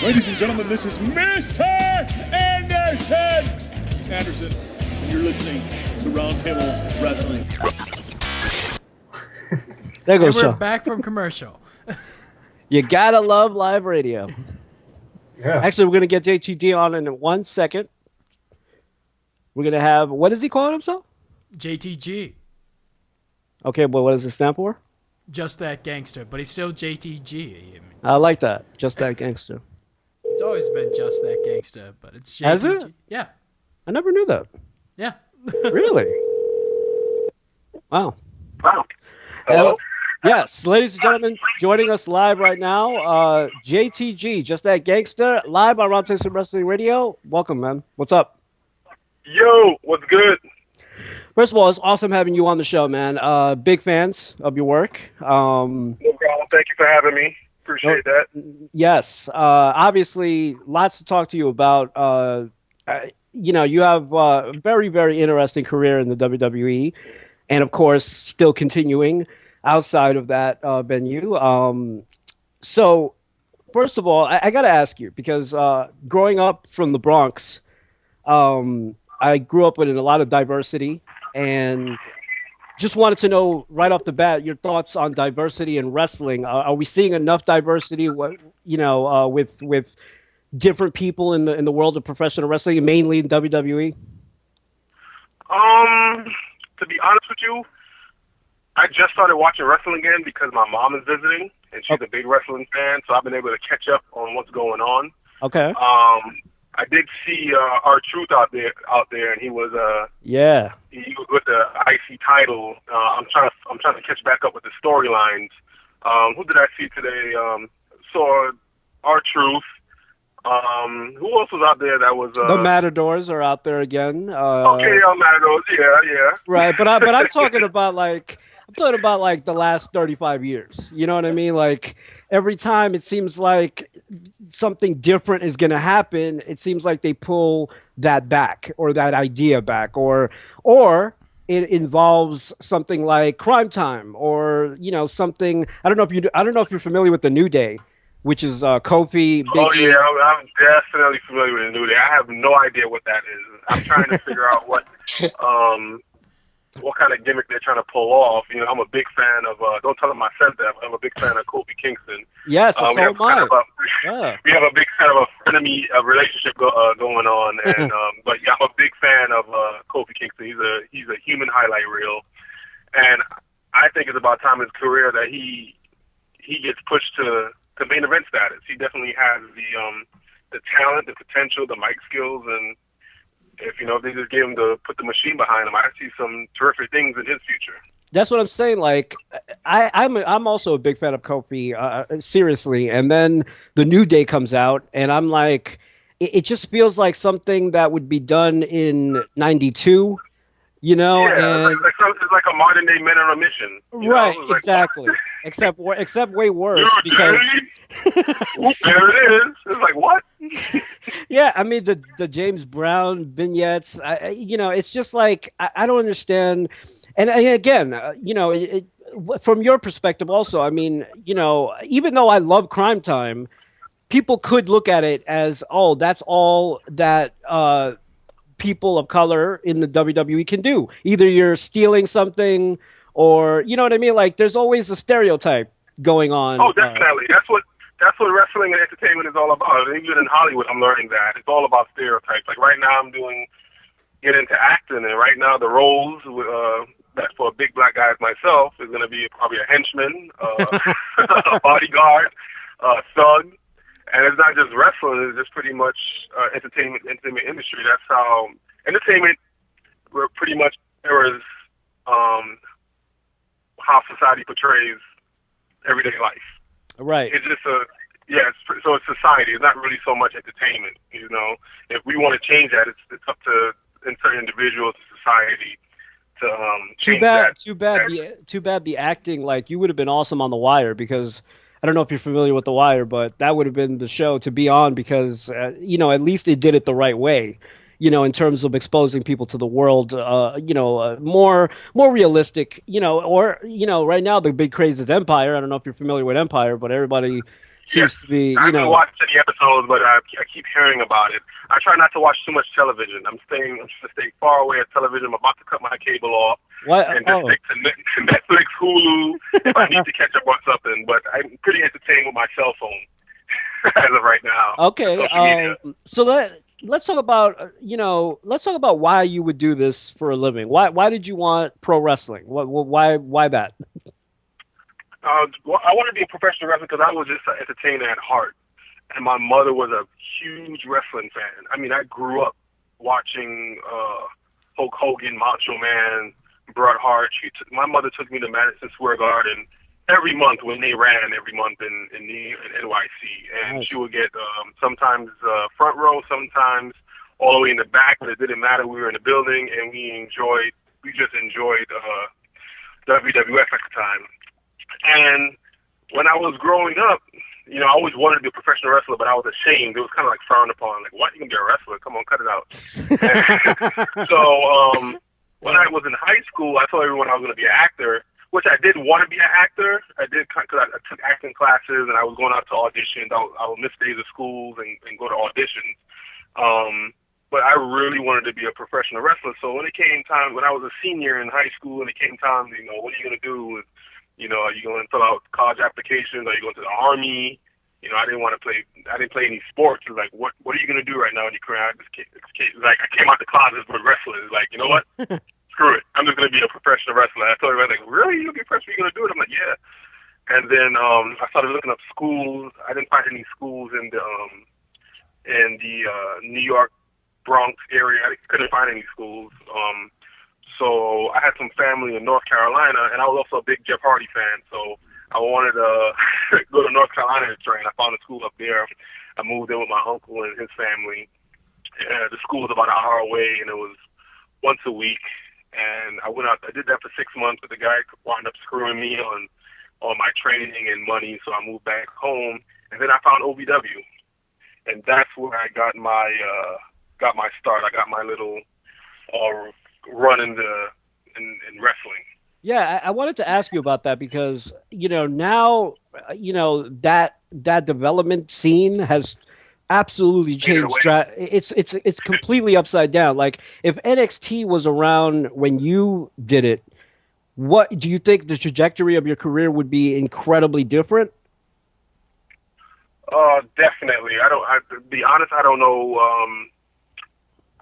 Ladies and gentlemen, this is Mr. Anderson! Anderson, and you're listening to Roundtable Wrestling. There goes We're Sean. back from commercial. You gotta love live radio. Yeah. Actually, we're gonna get JTG on in 1 second. We're gonna have, what is he calling himself? JTG. Okay, well, what does it stand for? Just that gangster, but he's still JTG. I like that. Just that gangster. It's always been just that gangster, but it's JTG. Has it? Yeah. I never knew that. Yeah. Really? Wow. Hello? Yes, ladies and gentlemen, joining us live right now, JTG, Just That Gangster, live on Roundtable Wrestling Radio. Welcome, man. What's up? Yo, what's good? First of all, it's awesome having you on the show, man. Big fans of your work. No problem. Thank you for having me. Appreciate that. Yes. Obviously, lots to talk to you about. You have a very, very interesting career in the WWE, and of course, still continuing outside of that venue. So, first of all, I got to ask you, because growing up from the Bronx, I grew up with a lot of diversity, and just wanted to know right off the bat your thoughts on diversity in wrestling. Are we seeing enough diversity? With different people in the world of professional wrestling, mainly in WWE? To be honest with you, I just started watching wrestling again because my mom is visiting, and she's a big wrestling fan, so I've been able to catch up on what's going on. Okay. I did see R-Truth out there, and he was he was with the IC title. I'm trying to catch back up with the storylines. Who did I see today? Saw R-Truth. Who else was out there that was... the Matadors are out there again. Okay, Matadors, yeah. Right, but I'm talking about like the last 35 years. You know what I mean? Like every time it seems like something different is going to happen, it seems like they pull that back or that idea back, or it involves something like Crime Time, or something. I don't know if you're familiar with the New Day, which is Kofi. Big Oh yeah, I'm definitely familiar with the New Day. I have no idea what that is. I'm trying to figure out what kind of gimmick they're trying to pull off. I'm a big fan of. Don't tell them I said that. But I'm a big fan of Kofi Kingston. Yes, so am I. We have a big kind of a frenemy relationship going on, and but yeah, I'm a big fan of Kofi Kingston. He's a human highlight reel, and I think it's about time in his career that he gets pushed to main event status. He definitely has the talent, the potential, the mic skills, and if they just gave him to put the machine behind him, I see some terrific things in his future. That's what I'm saying. Like, I'm also a big fan of Kofi, seriously. And then the New Day comes out, and I'm like, it just feels like something that would be done in '92. Yeah, it's like a modern day Men on a Mission. Right, exactly. Except way worse, because there it is. It's like, what? Yeah, I mean the James Brown vignettes. It's just like I don't understand. And again, from your perspective, also, I mean, even though I love Crime Time, people could look at it as, oh, that's all that people of color in the WWE can do. Either you're stealing something, or you know what I mean. Like, there's always a stereotype going on. Oh, definitely. That's what wrestling and entertainment is all about. Even in Hollywood, I'm learning that it's all about stereotypes. Like right now, I'm getting into acting, and right now the roles that for a big black guy like myself is going to be probably a henchman, a bodyguard, a thug. And it's not just wrestling; it's just pretty much entertainment industry. That's how entertainment pretty much mirrors how society portrays everyday life. Right. It's just so it's society. It's not really so much entertainment. If we want to change that, it's up to certain individuals, society, to change that. Too bad. The acting, like, you would have been awesome on The Wire, because I don't know if you're familiar with The Wire, but that would have been the show to be on, because at least it did it the right way. in terms of exposing people to the world, more realistic, or, right now the big craze is Empire. I don't know if you're familiar with Empire, but everybody seems to be, I haven't watched any episodes, but I keep hearing about it. I try not to watch too much television. I'm trying to stay far away at television. I'm about to cut my cable off and just stick to Netflix, Hulu, if I need to catch up on something. But I'm pretty entertained with my cell phone as of right now. Okay, so let's talk about why you would do this for a living. Why did you want pro wrestling? Why that? Well, I wanted to be a professional wrestler because I was just an entertainer at heart, and my mother was a huge wrestling fan. I mean, I grew up watching Hulk Hogan, Macho Man, Bret Hart. My mother took me to Madison Square Garden every month when they ran every month in NYC, and nice. She would get sometimes front row, sometimes all the way in the back, but it didn't matter. We were in the building, and we just enjoyed WWF at the time. And when I was growing up, I always wanted to be a professional wrestler, but I was ashamed. It was kind of like frowned upon. Like, what? You can be a wrestler? Come on, cut it out. So when I was in high school, I told everyone I was going to be an actor, which I did want to be an actor. I did because I took acting classes, and I was going out to auditions. I would miss days of schools and go to auditions. But I really wanted to be a professional wrestler. So when it came time, when I was a senior in high school, and it came time, what are you going to do? Are you going to fill out college applications? Are you going to the Army? I didn't want to play. I didn't play any sports. It was like, what are you going to do right now in your career? I came out the closet with wrestling. It's like, you know what? Screw it. I'm just going to be a professional wrestler. I told everybody, like, really? You're going to be a professional? You're going to do it? I'm like, yeah. And then I started looking up schools. I didn't find any schools in the New York Bronx area. I couldn't find any schools. So I had some family in North Carolina, and I was also a big Jeff Hardy fan. So I wanted to go to North Carolina to train. I found a school up there. I moved in with my uncle and his family. The school was about an hour away, and it was once a week. And I went out. I did that for 6 months, but the guy wound up screwing me on my training and money. So I moved back home, and then I found OVW, and that's where I got my start. I got my little run in wrestling. Yeah, I wanted to ask you about that because now that development scene has absolutely changed. It's completely upside down. Like if NXT was around when you did it, what do you think the trajectory of your career would be incredibly different? Definitely. To be honest, I don't know.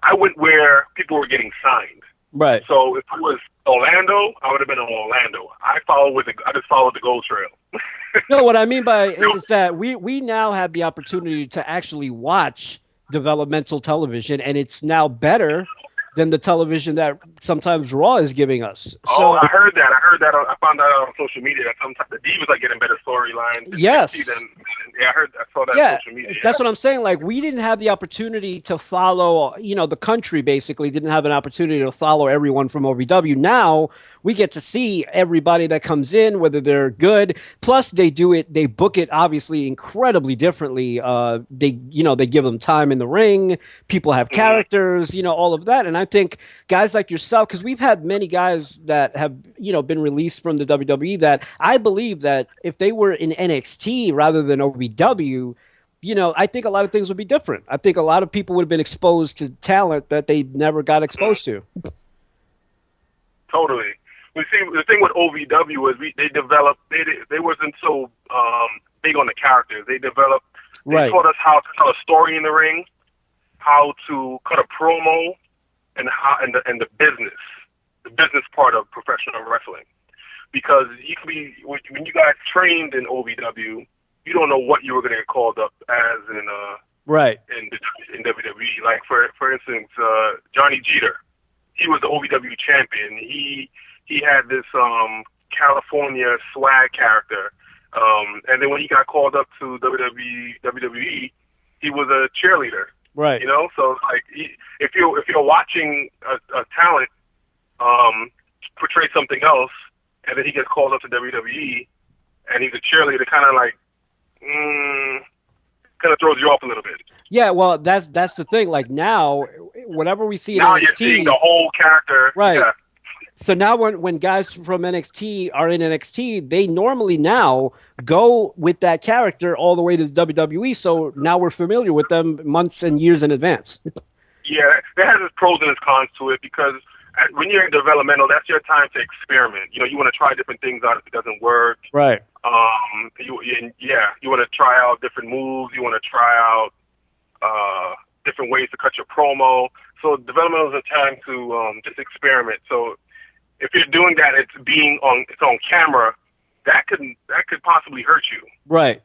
I went where people were getting signed. Right. So if it was Orlando, I would have been in Orlando. I just followed the Gold Trail. No, what I mean by is that we now have the opportunity to actually watch developmental television, and it's now better than the television that sometimes Raw is giving us. So, I heard that. I found that out on social media that sometimes the divas are getting better storylines. Yes. I saw that on social media. That's what I'm saying. Like, we didn't have the opportunity to follow, the country basically didn't have an opportunity to follow everyone from OVW. Now we get to see everybody that comes in, whether they're good. Plus they book it obviously incredibly differently. They give them time in the ring. People have characters, all of that. And I think guys like yourself, because we've had many guys that have, been released from the WWE that I believe that if they were in NXT rather than OVW, I think a lot of things would be different. I think a lot of people would have been exposed to talent that they never got exposed to. Totally. We see the thing with OVW is they developed. They wasn't so big on the characters. They developed. They taught us how to tell a story in the ring, how to cut a promo, and the business part of professional wrestling. Because you can be when you guys trained in OVW, you don't know what you were going to get called up as in WWE. Like for instance, Johnny Jeter, he was the OVW champion. He had this California swag character, and then when he got called up to WWE, he was a cheerleader. Right. So like if you're watching a talent portray something else, and then he gets called up to WWE, and he's a cheerleader, kind of kind of throws you off a little bit. Yeah, well, that's the thing. Like now, whenever we see an Now NXT, you're seeing the whole character. right? Yeah. So now when guys from NXT are in NXT, they normally now go with that character all the way to the WWE. So now we're familiar with them months and years in advance. Yeah, that has its pros and its cons to it because when you're in developmental, that's your time to experiment. You know, you want to try different things out if it doesn't work. Right. You want to try out different moves. You want to try out different ways to cut your promo. So developmental is a time to just experiment. So if you're doing that, it's on camera. That could possibly hurt you. Right.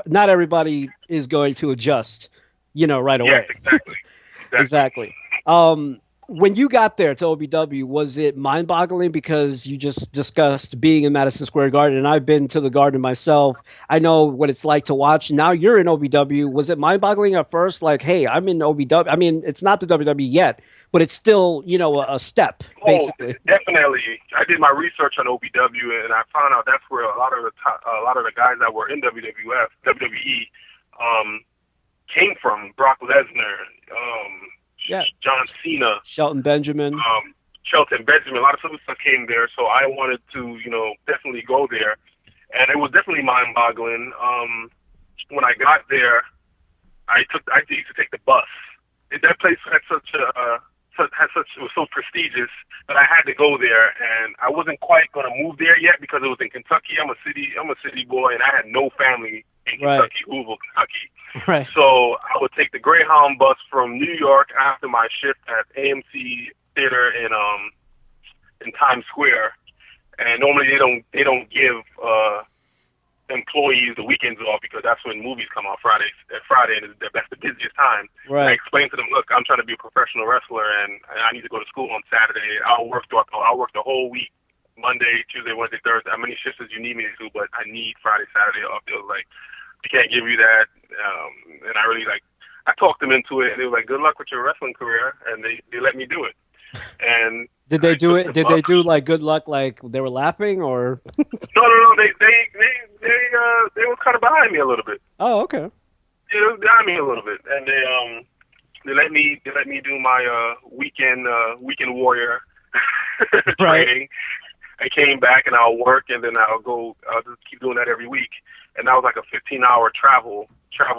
Not everybody is going to adjust, right away. Yes, exactly. When you got there to OBW, was it mind-boggling because you just discussed being in Madison Square Garden, and I've been to the Garden myself. I know what it's like to watch. Now you're in OBW. Was it mind-boggling at first? Like, hey, I'm in OBW. I mean, it's not the WWE yet, but it's still, a step, basically. Definitely. I did my research on OBW, and I found out that's where a lot of the guys that were in WWE came from. Brock Lesnar, John Cena, Shelton Benjamin. A lot of stuff came there, so I wanted to, definitely go there, and it was definitely mind-boggling. When I got there, I used to take the bus. That place had it was so prestigious that I had to go there, and I wasn't quite going to move there yet because it was in Kentucky. I'm a city boy, and I had no family in Kentucky, Louisville, Kentucky. Right. So I would take the Greyhound bus from New York after my shift at AMC Theater in Times Square, and normally they don't give employees the weekends off because that's when movies come out Friday, and that's the busiest time. Right. I explained to them, look, I'm trying to be a professional wrestler, and I need to go to school on Saturday. I'll work the whole week, Monday, Tuesday, Wednesday, Thursday, how many shifts as you need me to do, but I need Friday, Saturday off. They was like, we can't give you that. And I talked them into it, and they were like, good luck with your wrestling career, and they let me do it. And did they do it? Did they do like good luck, like they were laughing, or? No. They were kind of behind me a little bit. Oh, okay. They were behind me a little bit, and they let me do my weekend warrior training. I came back and I'll work, and then I'll just keep doing that every week. And that was like a 15-hour travel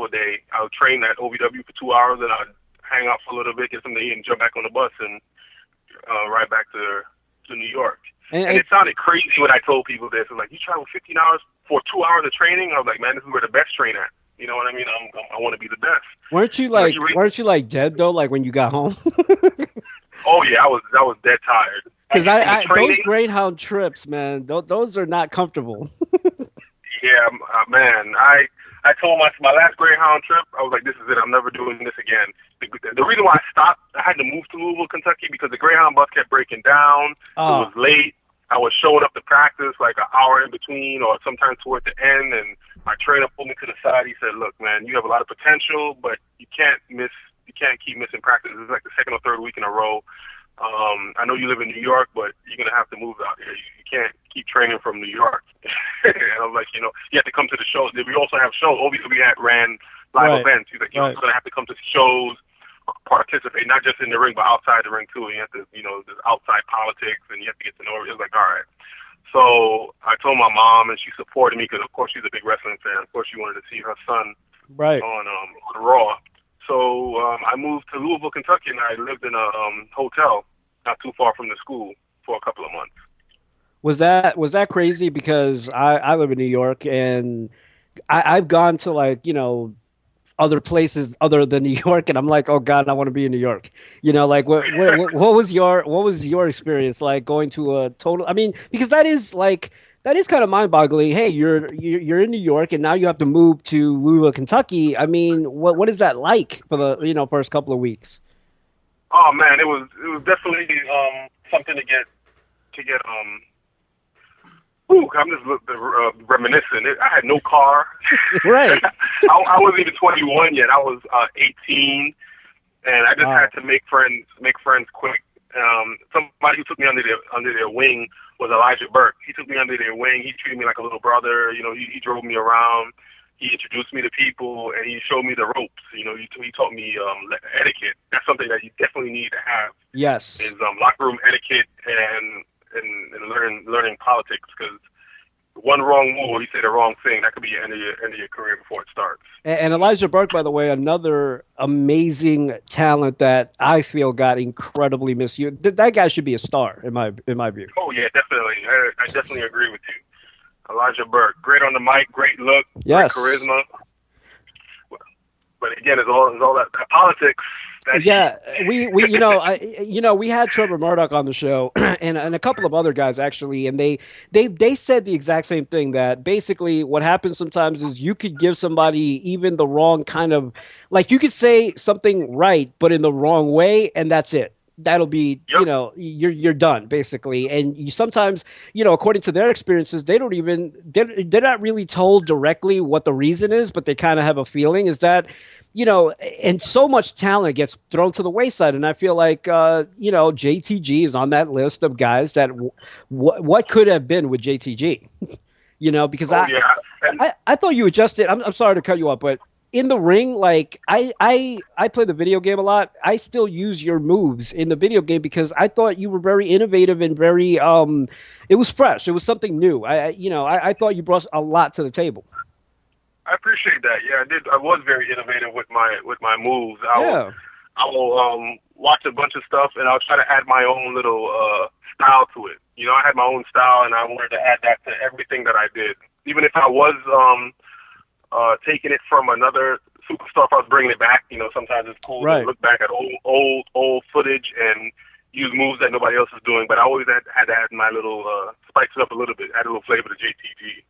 day. I'll train at OVW for 2 hours, and I'll hang out for a little bit, get something to eat, and jump back on the bus and ride back to New York. And it sounded crazy when I told people this. Like, you travel 15 hours for 2 hours of training? I was like, man, this is where the best train at. You know what I mean? I want to be the best. Weren't you like dead though? Like when you got home? Oh yeah, I was dead tired. Because those Greyhound trips, man, those are not comfortable. Yeah, man. I told my last Greyhound trip, I was like, this is it. I'm never doing this again. The reason why I stopped, I had to move to Louisville, Kentucky, because the Greyhound bus kept breaking down. Oh. It was late. I was showing up to practice like an hour in between or sometimes toward the end, and my trainer pulled me to the side. He said, look, man, you have a lot of potential, but you can't keep missing practice. This is like the second or third week in a row. I know you live in New York, but you're going to have to move out here. You can't keep training from New York. And I was like, you have to come to the shows. We also have shows. Obviously, we ran live events. He's like, you're going to have to come to shows, participate, not just in the ring, but outside the ring, too. And you have to, there's outside politics, and you have to get to know her. It was like, all right. So I told my mom, and she supported me because, of course, she's a big wrestling fan. Of course, she wanted to see her son on Raw. So I moved to Louisville, Kentucky, and I lived in a hotel not too far from the school for a couple of months. Was that crazy? Because I live in New York, and I've gone to other places other than New York, and I'm like, oh God, I want to be in New York. What was your experience like going to a total? I mean, because that is kind of mind-boggling. Hey, you're in New York, and now you have to move to Louisville, Kentucky. I mean, what is that like for the first couple of weeks? Oh man, it was definitely something to get. I'm just reminiscing. I had no car. Right. I wasn't even 21 yet. I was 18, and I just had to make friends quick. Somebody who took me under their wing was Elijah Burke. He took me under their wing. He treated me like a little brother. He drove me around. he introduced me to people, and he showed me the ropes. You know, he taught me etiquette. That's something that you definitely need to have. Yes. Is locker room etiquette and learning politics, because one wrong move, or you say the wrong thing, that could be the end of your career before it starts. And Elijah Burke, by the way, another amazing talent that I feel got incredibly misused. That guy should be a star, in my view. Oh yeah, definitely. I definitely agree with you. Elijah Burke, great on the mic, great look, yes, great charisma. But again, it's all that politics. Yeah, we we had Trevor Murdoch on the show and a couple of other guys actually, and they said the exact same thing, that basically what happens sometimes is you could give somebody even the wrong kind of, like, you could say something right but in the wrong way, and that's it. That'll be, yep, you're done basically. And you sometimes, according to their experiences, they're not really told directly what the reason is, but they kind of have a feeling is that, and so much talent gets thrown to the wayside. And I feel like, JTG is on that list of guys that what could have been with JTG, because I thought you adjusted. I'm sorry to cut you off, but in the ring, like I play the video game a lot. I still use your moves in the video game because I thought you were very innovative and very it was fresh. It was something new. I thought you brought a lot to the table. I appreciate that. Yeah, I did. I was very innovative with my moves. I will watch a bunch of stuff and I'll try to add my own little style to it. I had my own style and I wanted to add that to everything that I did, even if I was taking it from another superstar. If I was bringing it back, sometimes it's cool to look back at old footage and use moves that nobody else is doing. But I always had to add my little spice it up a little bit, add a little flavor to JTG.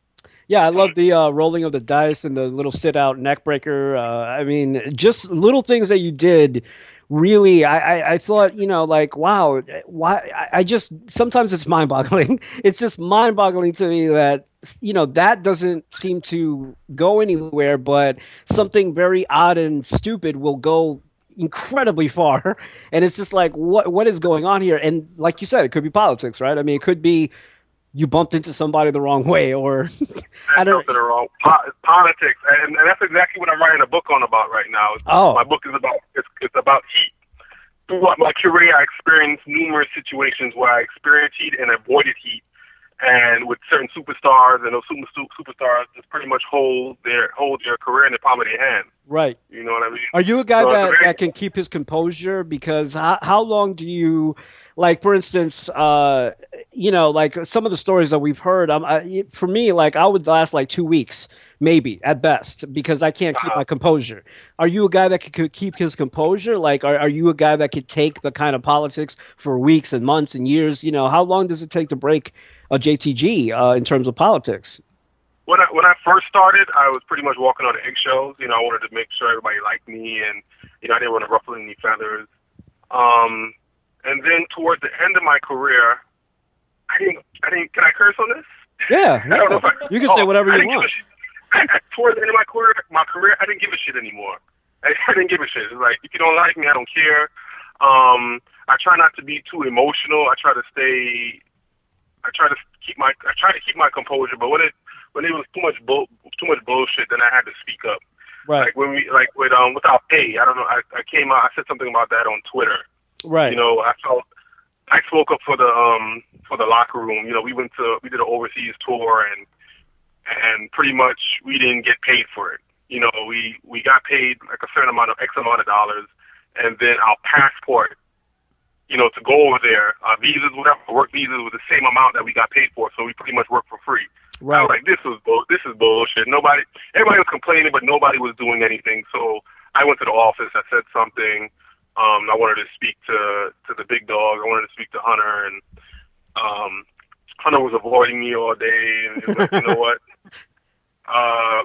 Yeah, I love the rolling of the dice and the little sit-out neck breaker. I mean, just little things that you did. Really, I thought, like, wow, why? I just, sometimes it's mind-boggling. It's just mind-boggling to me that, that doesn't seem to go anywhere, but something very odd and stupid will go incredibly far. And it's just like, what is going on here? And like you said, it could be politics, right? I mean, it could be you bumped into somebody the wrong way, or I don't know, the wrong politics, and that's exactly what I'm writing a book on about right now. My book is about it's about heat. Throughout my career, I experienced numerous situations where I experienced heat and avoided heat, and with certain superstars, and those superstars just pretty much hold their career in the palm of their hand. Right. You know what I mean? Are you a guy that can keep his composure? Because how long do you, like, for instance, like some of the stories that we've heard, for me, like, I would last like 2 weeks, maybe at best, because I can't keep my composure. Are you a guy that could keep his composure? Like, are you a guy that could take the kind of politics for weeks and months and years? How long does it take to break a JTG in terms of politics? When I first started, I was pretty much walking on eggshells. I wanted to make sure everybody liked me, and I didn't want to ruffle any feathers. And then towards the end of my career, I didn't. Can I curse on this? Yeah. I don't know if you can say whatever you want. Towards the end of my career, I didn't give a shit anymore. I didn't give a shit. It's like, if you don't like me, I don't care. I try not to be too emotional. I try to keep my composure. But when it was too much bullshit, then I had to speak up. Right. Like without pay. I don't know. I came out. I said something about that on Twitter. Right. I spoke up for the locker room. We did an overseas tour, and pretty much we didn't get paid for it. We got paid like a certain amount of X amount of dollars, and then our passport, to go over there, visas, whatever, work visas was the same amount that we got paid for. So we pretty much worked for free. Right. I was like, this is bullshit. Everybody was complaining, but nobody was doing anything. So I went to the office. I said something. I wanted to speak to the big dog. I wanted to speak to Hunter, and Hunter was avoiding me all day. And it was like, you know what?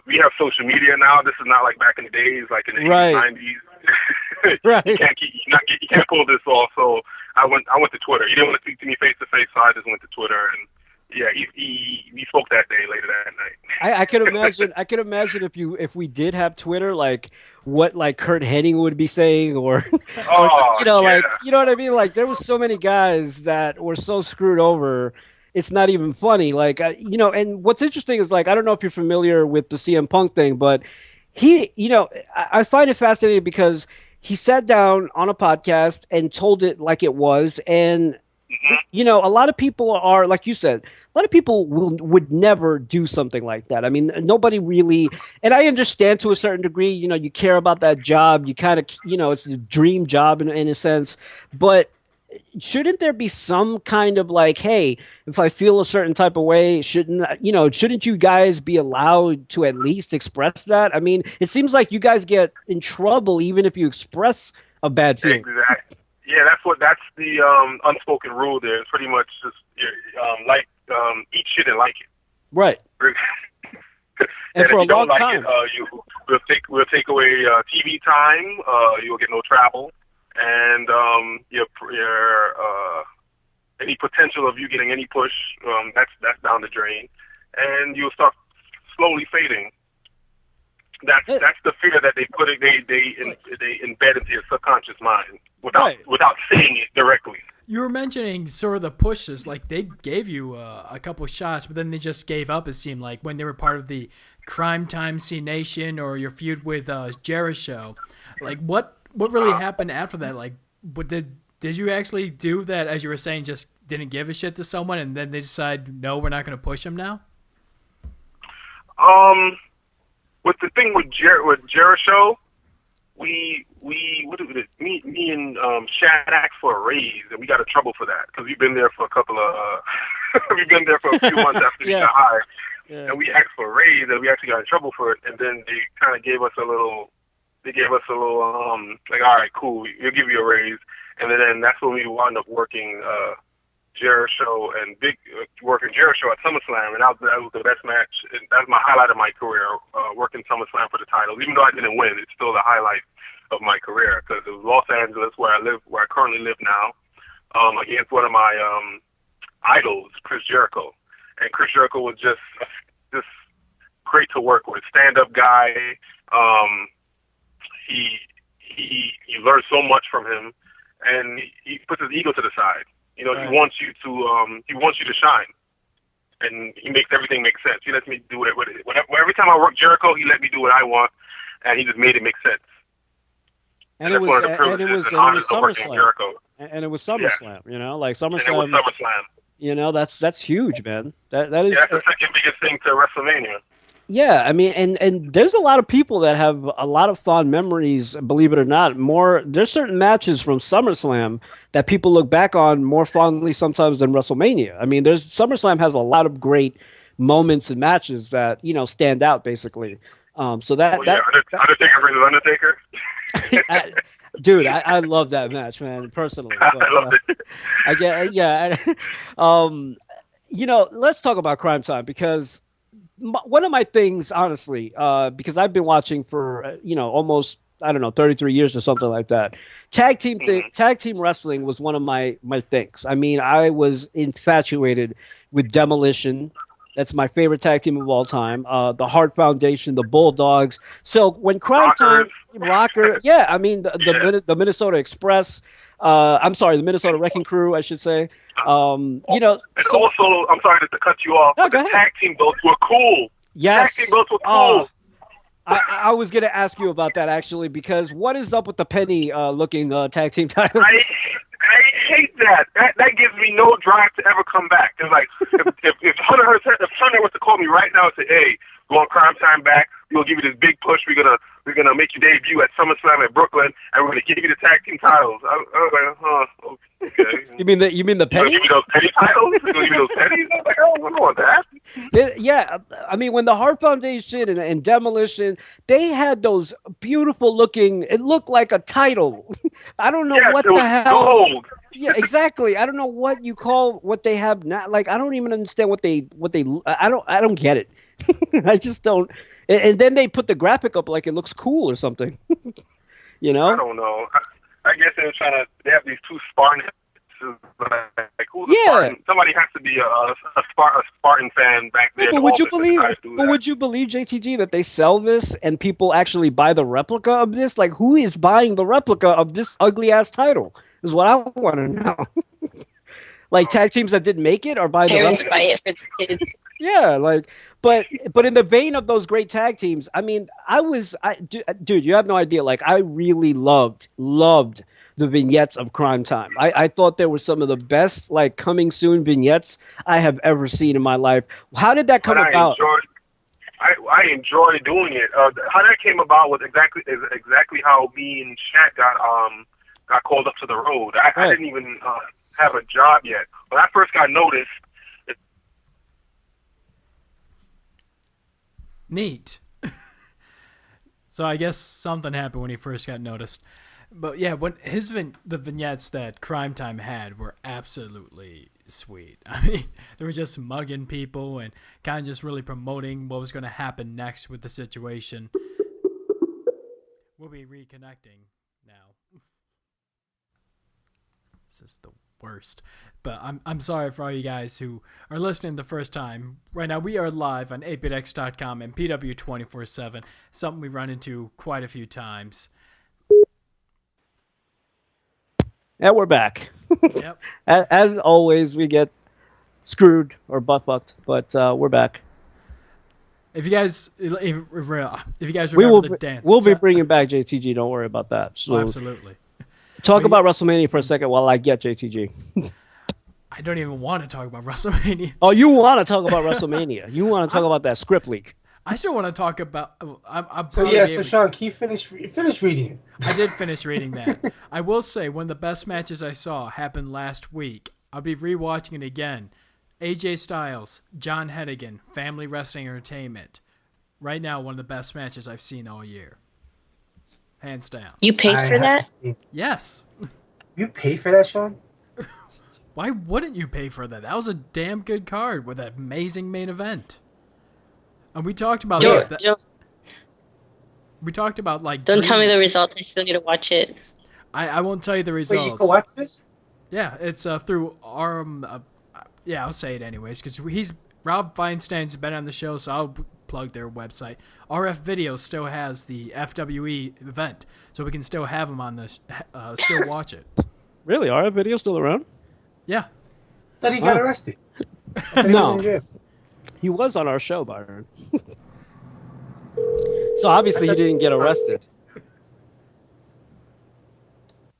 We have social media now. This is not like back in the days, like in the 80s, 90s. Right. You can't pull this off. So I went to Twitter. He didn't want to speak to me face to face, so I just went to Twitter, and yeah, he spoke that day later that night. I could imagine. I could imagine if we did have Twitter, like what like Kurt Hennig would be saying, or like you know what I mean. Like there was so many guys that were so screwed over, it's not even funny. Like, and what's interesting is, like, I don't know if you're familiar with the CM Punk thing, but I find it fascinating because he sat down on a podcast and told it like it was. And, a lot of people are, like you said, a lot of people would never do something like that. I mean, nobody really, and I understand to a certain degree, you care about that job. You kind of, it's a dream job in a sense, but shouldn't there be some kind of like, hey, if I feel a certain type of way, shouldn't you guys be allowed to at least express that? I mean, it seems like you guys get in trouble even if you express a bad feeling. Exactly. Yeah, that's the unspoken rule there. It's pretty much just eat shit and like it. Right. And for a long time, we'll take away TV time. You'll get no travel. And your any potential of you getting any push, that's down the drain, and you'll start slowly fading. That's the fear that they embed into your subconscious mind without saying it directly. You were mentioning sort of the pushes, like they gave you a couple shots, but then they just gave up. It seemed like when they were part of the Crime Time C Nation or your feud with Jericho. Like what really happened after that? Like, did you actually do that, as you were saying, just didn't give a shit to someone, and then they decide, no, we're not going to push him now? With the thing with Jericho, me and Shad asked for a raise, and we got in trouble for that because we've been there for a couple of we've been there for a few months after we got hired, and we asked for a raise, and we actually got in trouble for it, and then they kind of gave us a little. They gave us a little, like, all right, cool, we'll give you a raise. And then that's when we wound up working Jericho and working Jericho at SummerSlam. And that was the best match. And that was my highlight of my career, working SummerSlam for the titles. Even though I didn't win, it's still the highlight of my career because it was Los Angeles, where I currently live now, against one of my idols, Chris Jericho. And Chris Jericho was just great to work with, stand-up guy. You learn so much from him, and he puts his ego to the side. He wants you to shine, and he makes everything make sense. He lets me do it. Every time I work Jericho, he let me do what I want, and he just made it make sense. And it was SummerSlam. And it was SummerSlam. Like SummerSlam. And it was SummerSlam. That's huge, man. That is. Yeah, that's the second biggest thing to WrestleMania. Yeah, I mean, and there's a lot of people that have a lot of fond memories, believe it or not. There's certain matches from SummerSlam that people look back on more fondly sometimes than WrestleMania. I mean, SummerSlam has a lot of great moments and matches that, stand out, basically. Undertaker versus Undertaker? Dude, I love that match, man, personally. But, I love it. Let's talk about Crime Time because one of my things, honestly, because I've been watching for almost 33 years or something like that. Tag team wrestling was one of my things. I mean, I was infatuated with Demolition. That's my favorite tag team of all time. The Hart Foundation, the Bulldogs. So when Crime Time, Rocker, I mean the Minnesota Express. The Minnesota Wrecking Crew, I should say. Also, I'm sorry to cut you off. No, but the tag team belts were cool. Yes. Tag team belts were cool. I was going to ask you about that, actually, because what is up with the penny looking tag team titles? I hate that. That gives me no drive to ever come back. It's like, if Hunter was to call me right now and say, hey, we want Crime Time back, we'll give you this big push, we're gonna make you debut at SummerSlam at Brooklyn, and we're gonna give you the tag team titles. I was like, okay. You mean the pennies? Give me those penny titles? You gonna give me those pennies? I was like, I don't want that. Yeah, I mean, when the Hart Foundation and Demolition, they had those beautiful looking. It looked like a title. I don't know what the hell. Gold. Yeah, exactly. I don't know what you call what they have now. Like, I don't even understand what they. I don't get it. I just don't. And then they put the graphic up like it looks cool or something. I don't know. I guess they were trying to. They have these two Spartans. Like, who's a Spartan? Somebody has to be a Spartan fan back there. But would you believe? Would you believe, JTG, that they sell this and people actually buy the replica of this? Like, who is buying the replica of this ugly ass title? Is what I want to know. Like tag teams that didn't make it or by Parents the buy it for the kids. yeah, like, but in the vein of those great tag teams, I mean, dude, you have no idea. Like, I really loved the vignettes of Crime Time. I thought they were some of the best, like, coming soon vignettes I have ever seen in my life. How did that come about? I enjoy doing it. How that came about was exactly how me and Shaq got called up to the road. I didn't even have a job yet. When I first got noticed. Neat. So I guess something happened when he first got noticed. But yeah, when the vignettes that Crime Time had were absolutely sweet. I mean, they were just mugging people and kind of just really promoting what was going to happen next with the situation. We'll be reconnecting now. This is the worst. But I'm sorry for all you guys who are listening the first time. Right now, we are live on 8bitx.com and PW247, something we run into quite a few times. And we're back. Yep. As always, we get screwed or butt-fucked, but we're back. If you guys remember the dance. We'll be bringing back JTG, don't worry about that. So, absolutely. Talk about WrestleMania for a second while I get JTG. I don't even want to talk about WrestleMania. Oh, you want to talk about WrestleMania. You want to talk about that script leak. I still want to talk about... So Sean, can you finish reading it? I did finish reading that. I will say, one of the best matches I saw happened last week. I'll be rewatching it again. AJ Styles, John Hennigan, Family Wrestling Entertainment. Right now, one of the best matches I've seen all year. Hands down. You paid for that? Yes. You paid for that, Sean? Why wouldn't you pay for that? That was a damn good card with an amazing main event. And we talked about we talked about like. Don't tell me the results. I still need to watch it. I won't tell you the results. Wait, you can watch this? Yeah, it's through our. Yeah, I'll say it anyways because Rob Feinstein's been on the show, so I'll plug their website. RF Video still has the FWE event, so we can still have them on this. Still watch it. Really, RF Video still around? Yeah. Thought he got arrested. No. He was on our show, Byron. So obviously he didn't get arrested.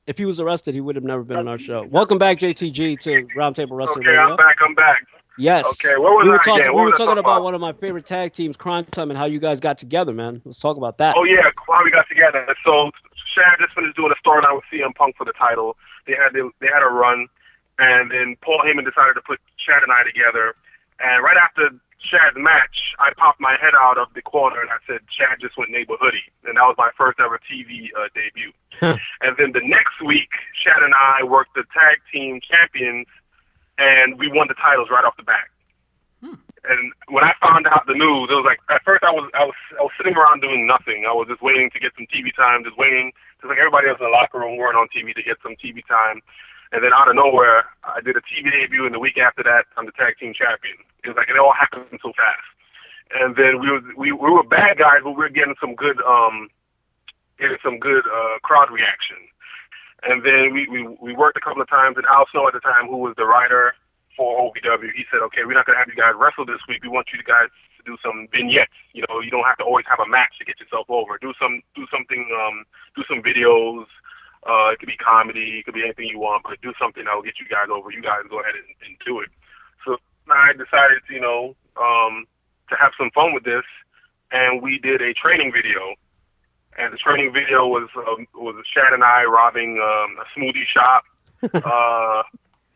If he was arrested, he would have never been on our show. Welcome back, JTG, to Roundtable Wrestling Radio. Okay, I'm back. Yes. Okay, what was we were talking about one of my favorite tag teams, Crime Time, and how you guys got together, man. Let's talk about that. Oh, yeah, how we got together. So Shad just finished doing a storyline with CM Punk for the title. They had a run, and then Paul Heyman decided to put Shad and I together. And right after Shad's match, I popped my head out of the corner and I said, Shad just went neighborhoody. And that was my first ever TV debut. And then the next week, Shad and I worked the tag team champions, and we won the titles right off the bat. And when I found out the news, it was like, at first I was sitting around doing nothing. I was just waiting to get some TV time, just like everybody else in the locker room weren't on TV to get some TV time. And then out of nowhere, I did a TV debut, and the week after that, I'm the tag team champion. It was like it all happened so fast. And then we were bad guys, but we were getting some good crowd reaction. And then we worked a couple of times, and Al Snow at the time, who was the writer for OVW, he said, "Okay, we're not gonna have you guys wrestle this week. We want you guys to do some vignettes. You know, you don't have to always have a match to get yourself over. Do some videos." It could be comedy, it could be anything you want, but do something that will get you guys over. You guys go ahead and do it. So I decided, to have some fun with this, and we did a training video. And the training video was Shad and I robbing a smoothie shop,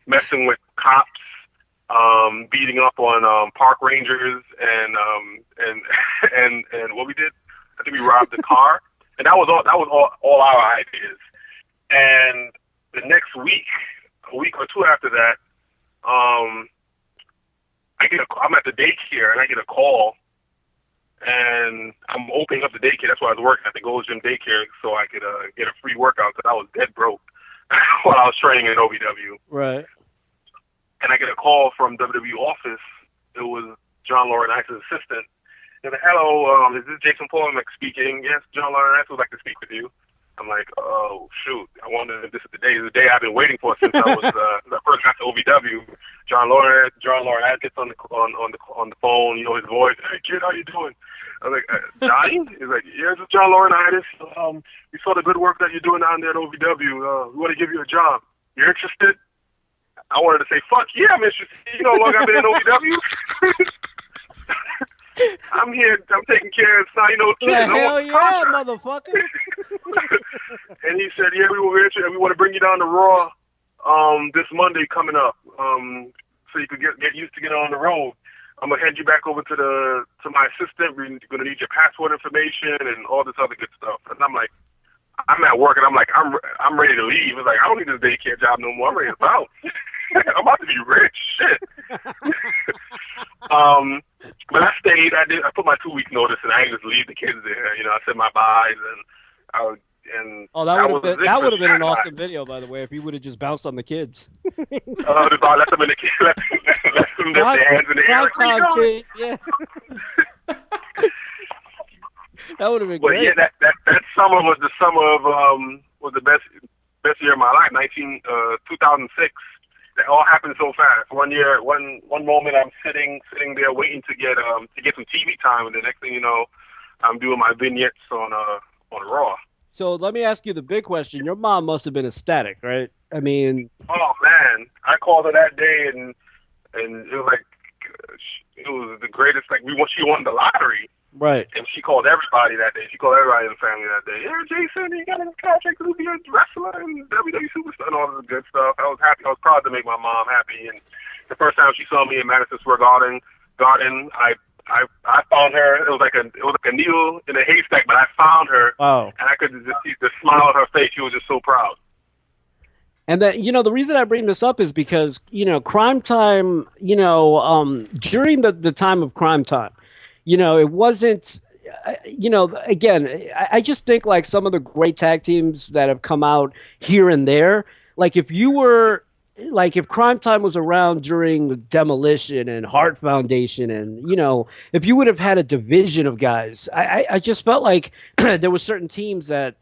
messing with cops, beating up on park rangers, and what we did, I think we robbed the car, and that was all our ideas. And the next week, a week or two after that, I'm at the daycare and I get a call, and I'm opening up the daycare. That's why I was working at the Gold's Gym daycare, so I could get a free workout because I was dead broke while I was training in OVW. Right. And I get a call from WWE office. It was John Laurinaitis' assistant. They're like, "Hello, is this Jason Pollock speaking?" "Yes, John Laurinaitis would like to speak with you." I'm like, oh shoot! I wonder if this is the day I've been waiting for since I was the first got to OVW. John Laurinaitis gets on the phone. You know his voice. Hey kid, how you doing? I was like, Johnny? He's like, yeah, this is John Laurinaitis. We saw the good work that you're doing down there at OVW. We want to give you a job. You're interested? I wanted to say, fuck yeah, I'm interested. You know how long I've been in OVW? I'm here. I'm taking care of kids. Hell yeah, motherfucker. And he said, yeah, we want to bring you down to Raw this Monday coming up, so you could get used to getting on the road. I'm gonna hand you back over to my assistant. We're gonna need your passport information and all this other good stuff. And I'm like, I'm at work, and I'm like, I'm ready to leave. It's like, I don't need this daycare job no more. I'm ready to bounce. I'm about to be rich. Shit. But I stayed. I put my 2 week notice, and I didn't just leave the kids there. You know, I said my byes, and I would. And that would have been an awesome video, by the way, if you would have just bounced on the kids. Let them in the kids. Let them lift their hands in the air. Time, kids, yeah. That would have been great. Yeah, that summer was the summer of was the best year of my life. 2006. That all happened so fast. One year, one moment, I'm sitting there waiting to get some TV time, and the next thing you know, I'm doing my vignettes on Raw. So let me ask you the big question. Your mom must have been ecstatic, right? I mean, oh man, I called her that day, and it was like it was the greatest. Like she won the lottery, right? And she called everybody that day. She called everybody in the family that day. Yeah, Jason, you got a contract to be a wrestler and WWE superstar and all this good stuff. I was happy. I was proud to make my mom happy. And the first time she saw me in Madison Square Garden, I found her. It was like a needle in a haystack, but I found her. Oh. And I could just see the smile on her face. She was just so proud. And that, the reason I bring this up is because, Crime Time, during the time of Crime Time, it wasn't, again, I just think like some of the great tag teams that have come out here and there, like if Crime Time was around during Demolition and Heart Foundation and, if you would have had a division of guys, I just felt like there were certain teams that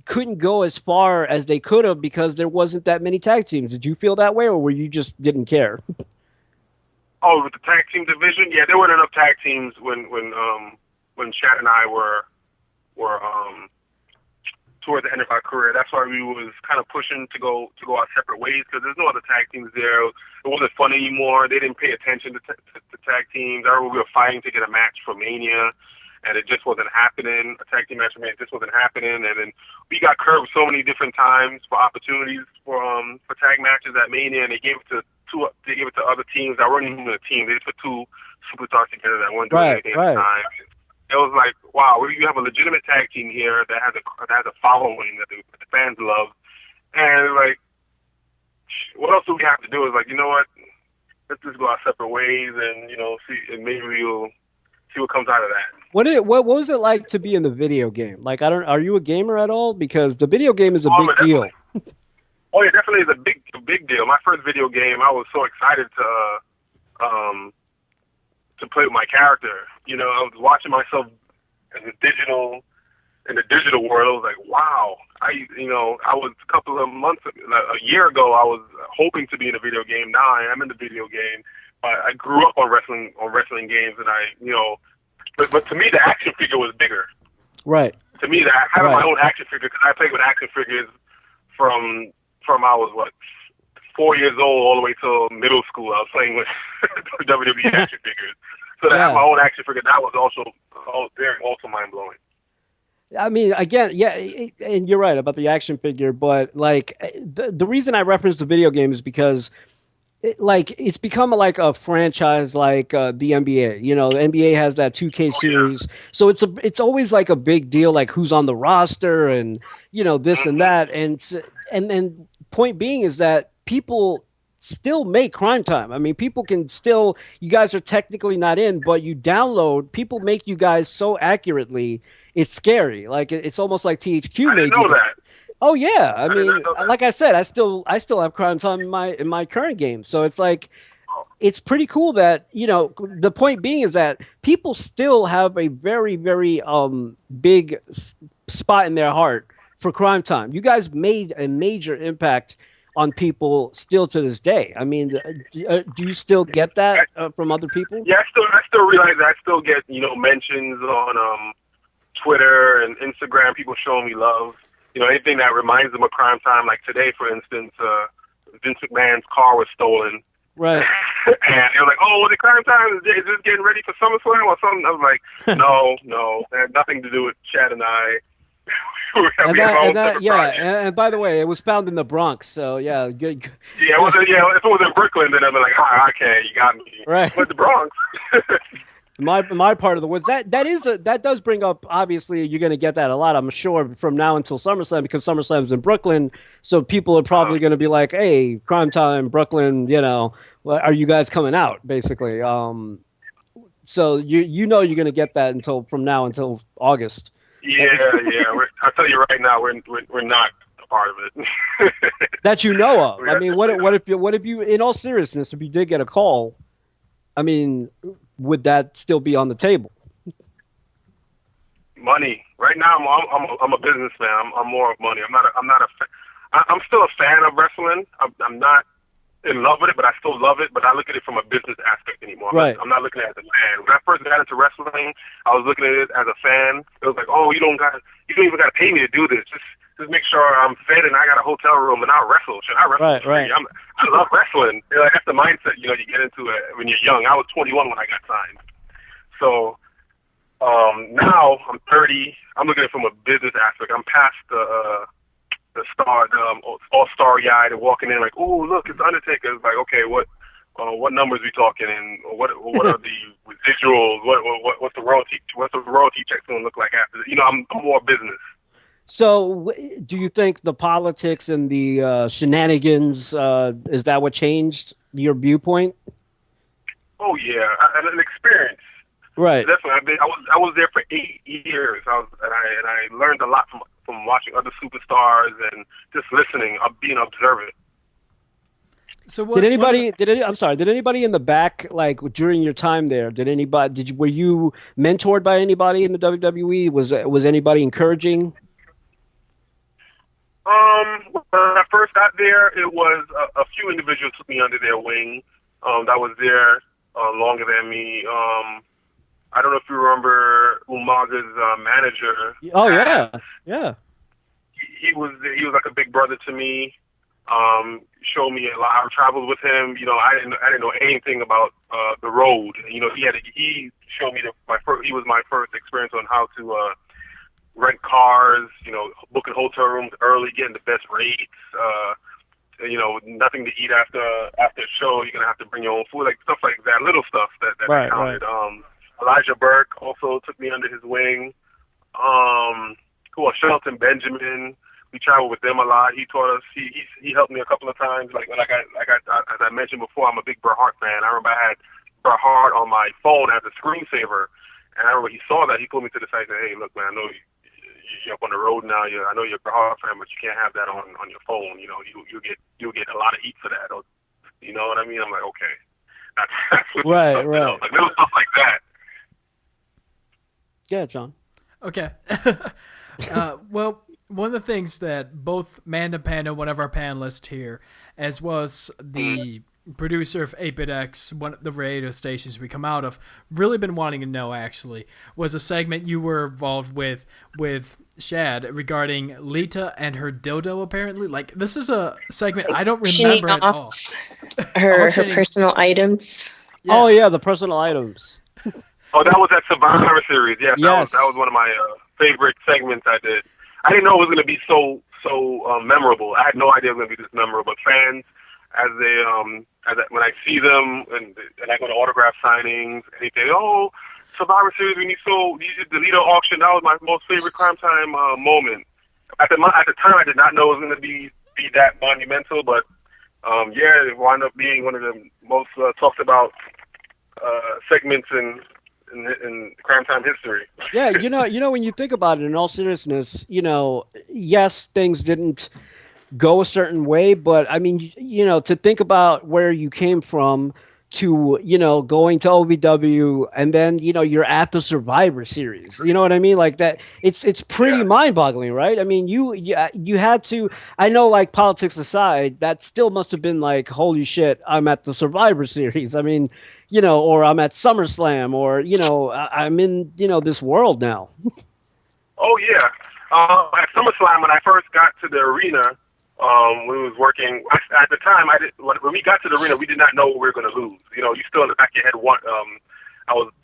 couldn't go as far as they could have because there wasn't that many tag teams. Did you feel that way, or were you just didn't care? Oh, with the tag team division? Yeah, there weren't enough tag teams when Chad and I were toward the end of our career. That's why we was kind of pushing to go our separate ways because there's no other tag teams there. It wasn't fun anymore. They didn't pay attention to tag teams. I remember we were fighting to get a match for Mania, and it just wasn't happening. A tag team match for Mania just wasn't happening. And then we got curved so many different times for opportunities for tag matches at Mania, and they gave it to other teams that weren't even a team. They just put two superstars together that weren't doing anything at the time. It was like, wow, you have a legitimate tag team here that has a following that the fans love, and like, what else do we have to do? Is like, you know what? Let's just go our separate ways, and see, and maybe we'll see what comes out of that. What was it like to be in the video game? Like, are you a gamer at all? Because the video game is a big deal. Oh yeah, definitely is a big deal. My first video game, I was so excited to play with my character. I was watching myself in the digital world. I was like, wow. I was a year ago, I was hoping to be in a video game. Now I am in the video game. I grew up on wrestling games, and but to me, the action figure was bigger. Right. To me, having my own action figure, because I played with action figures from I was 4 years old all the way till middle school. I was playing with WWE action figures. So to have my own action figure, that was also mind blowing. I mean, again, yeah, and you're right about the action figure, but like the reason I reference the video game is because it's become like a franchise, like the NBA. The NBA has that 2K series, so it's always like a big deal, like who's on the roster and this and that, and point being is that people still make Crime Time. I mean, people can still, you guys are technically not in, but you download, people make you guys so accurately, it's scary. Like, it's almost like THQ made you. That. Oh yeah. I mean, like I said, I still have Crime Time in my current game. So it's like, it's pretty cool that, the point being is that people still have a very, very big spot in their heart for Crime Time. You guys made a major impact on people still to this day. I mean, do you still get that from other people? Yeah, I still realize that. I still get mentions on Twitter and Instagram. People showing me love. Anything that reminds them of Crime Time. Like today, for instance, Vince McMahon's car was stolen. Right. And they were like, "Oh, was it Crime Time? Is this getting ready for SummerSlam or something?" I was like, "No, it had nothing to do with Chad and I." And by the way, it was found in the Bronx, so yeah, good. Yeah, if it was in Brooklyn, then I'd be like, "Hi, okay, you got me." Right. But the Bronx. My part of the woods. That does bring up. Obviously, you're going to get that a lot, I'm sure, from now until SummerSlam, because SummerSlam's in Brooklyn. So people are probably going to be like, "Hey, Crime Time, Brooklyn. Are you guys coming out?" Basically. So you're going to get that from now until August. Yeah. I tell you right now, we're not a part of it. That you know of. I mean, what if you, in all seriousness, if you did get a call, I mean, would that still be on the table? Money. Right now, I'm a businessman. I'm more of money. I'm still a fan of wrestling. I'm not in love with it, but I still love it. But I look at it from a business aspect anymore. Right. I'm not looking at it as a fan. When I first got into wrestling, I was looking at it as a fan. It was like, "Oh, you don't even got to pay me to do this. Just make sure I'm fed and I got a hotel room and I'll wrestle. Should I wrestle? Right. I love wrestling. That's the mindset you get into it when you're young. I was 21 when I got signed. So now I'm 30. I'm looking at it from a business aspect. I'm past the all-star guy and walking in like, "Oh, look, it's Undertaker." It's like, okay, what numbers we talking, and what are the residuals? What's the royalty check going to look like after? I'm more business. So, do you think the politics and the shenanigans is that what changed your viewpoint? Oh yeah, an experience. Right. Definitely. I was there for 8 years. And I learned a lot from watching other superstars and just listening, being observant. So did anybody in the back, like during your time there, were you mentored by anybody in the WWE? Was anybody encouraging? When I first got there, it was a few individuals took me under their wing. That was there longer than me. I don't know if you remember Umaga's manager. Oh yeah. He was like a big brother to me. Showed me a lot. I traveled with him. I didn't know anything about the road. He showed me he was my first experience on how to rent cars. Booking hotel rooms early, getting the best rates. Nothing to eat after a show. You're gonna have to bring your own food, like stuff like that. Little stuff that counted. Right. Elijah Burke also took me under his wing. Shelton Benjamin. We traveled with them a lot. He taught us. He helped me a couple of times. Like as I mentioned before, I'm a big Bret Hart fan. I remember I had Bret Hart on my phone as a screensaver, and I remember he saw that. He pulled me to the side and said, "Hey, look, man, I know you're up on the road now. I know you're a Bret Hart fan, but you can't have that on your phone. You'll get a lot of heat for that. You know what I mean?" I'm like, okay, that's right. Like little stuff like that. Yeah, John. Okay. Well, one of the things that both Manda Panda, one of our panelists here, as well as the producer of 8BitX, one of the radio stations we come out of, really been wanting to know, actually, was a segment you were involved with Shad regarding Lita and her dildo, apparently. Like, this is a segment I don't remember at all. Her personal items. Yeah. Oh, yeah, the personal items. Oh, that was that Survivor Series. Yes. That was one of my favorite segments I did. I didn't know it was going to be so memorable. I had no idea it was going to be this memorable. But fans, when I see them and I go to autograph signings, and they say, "Oh, Survivor Series, when you did the Lita auction, that was my most favorite Crime Time moment." At the time, I did not know it was going to be that monumental, but it wound up being one of the most talked about segments in Crime Time history. Yeah, when you think about it, in all seriousness, yes, things didn't go a certain way, but I mean, to think about where you came from to, going to OVW, and then, you're at the Survivor Series. You know what I mean? Like that, it's pretty mind-boggling, right? I mean, you had to, I know, like, politics aside, that still must have been like, holy shit, I'm at the Survivor Series. I mean, or I'm at SummerSlam, or, I'm in, this world now. Oh, yeah. At SummerSlam, when I first got to the arena, we was working at the time. When we got to the arena, we did not know we were going to lose. You still in the back of your head.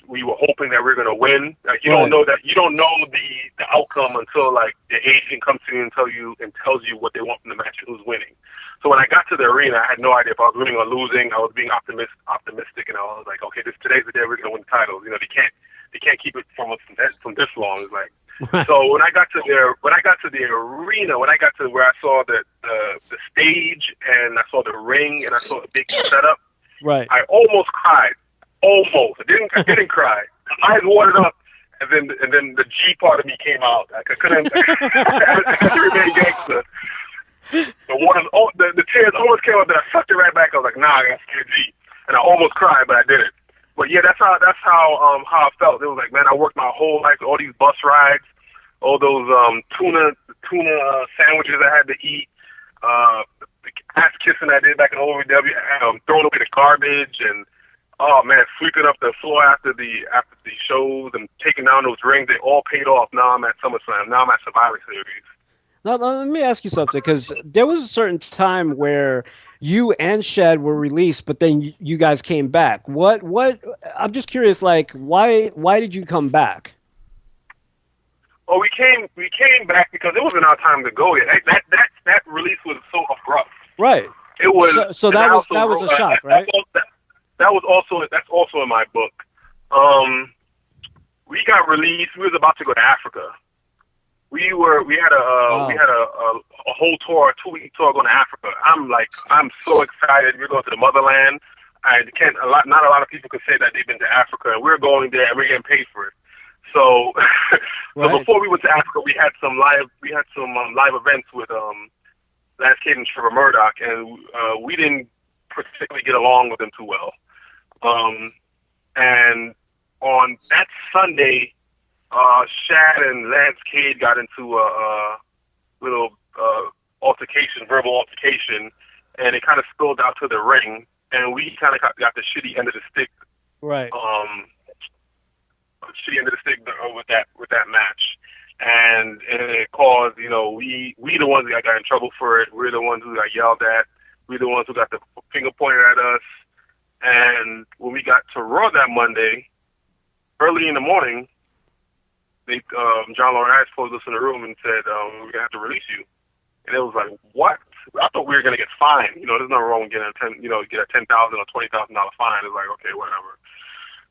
We were hoping that we were going to win. Like you don't know that. You don't know the outcome until like the agent comes to you and tells you what they want from the match and who's winning. So when I got to the arena, I had no idea if I was winning or losing. I was being optimistic, and I was like, okay, today's the day we're going to win the titles. They can't keep it from us from this long. It's like. So when I got to the arena, when I got to where I saw the stage and I saw the ring and I saw the big setup, right, I almost cried. Almost. I didn't cry. My eyes watered up, and then the G part of me came out. I couldn't. I had to remain gangster. The tears almost came up, and I sucked it right back. I was like, nah, I got scared G, and I almost cried, but I didn't. But yeah, that's how I felt. It was like, man, I worked my whole life, all these bus rides, all those tuna sandwiches I had to eat, the ass kissing I did back in OVW, throwing away the garbage, and oh man, sweeping up the floor after the shows and taking down those rings. They all paid off. Now I'm at SummerSlam. Now I'm at Survivor Series. Now, let me ask you something, because there was a certain time where you and Shed were released, but then you guys came back. What? I'm just curious, like, why did you come back? Oh, we came back because it wasn't our time to go yet. That release was so abrupt. Right. It was. So that was a shock, right? That's also in my book. We got released. We was about to go to Africa. We had a whole tour, a 2-week tour going to Africa. I'm so excited. We're going to the motherland. Not a lot of people could say that they've been to Africa, and we're going there and we're getting paid for it. So, right. So before we went to Africa, we had some live events with Lance Cade and Trevor Murdoch, and we didn't particularly get along with them too well. And on that Sunday, Shad and Lance Cade got into a little verbal altercation, and it kind of spilled out to the ring, and we kind of got the shitty end of the stick. Right. Shitty end of the stick with that match, and it caused, we the ones that got in trouble for it. We're the ones who got yelled at. We're the ones who got the finger pointed at us. And when we got to Raw that Monday, early in the morning, John Lauren Harris pulled us in the room and said, we're gonna have to release you. And it was like, what? I thought we were gonna get fined. There's nothing wrong with getting get a $10,000 or $20,000 fine. It's like, okay, whatever.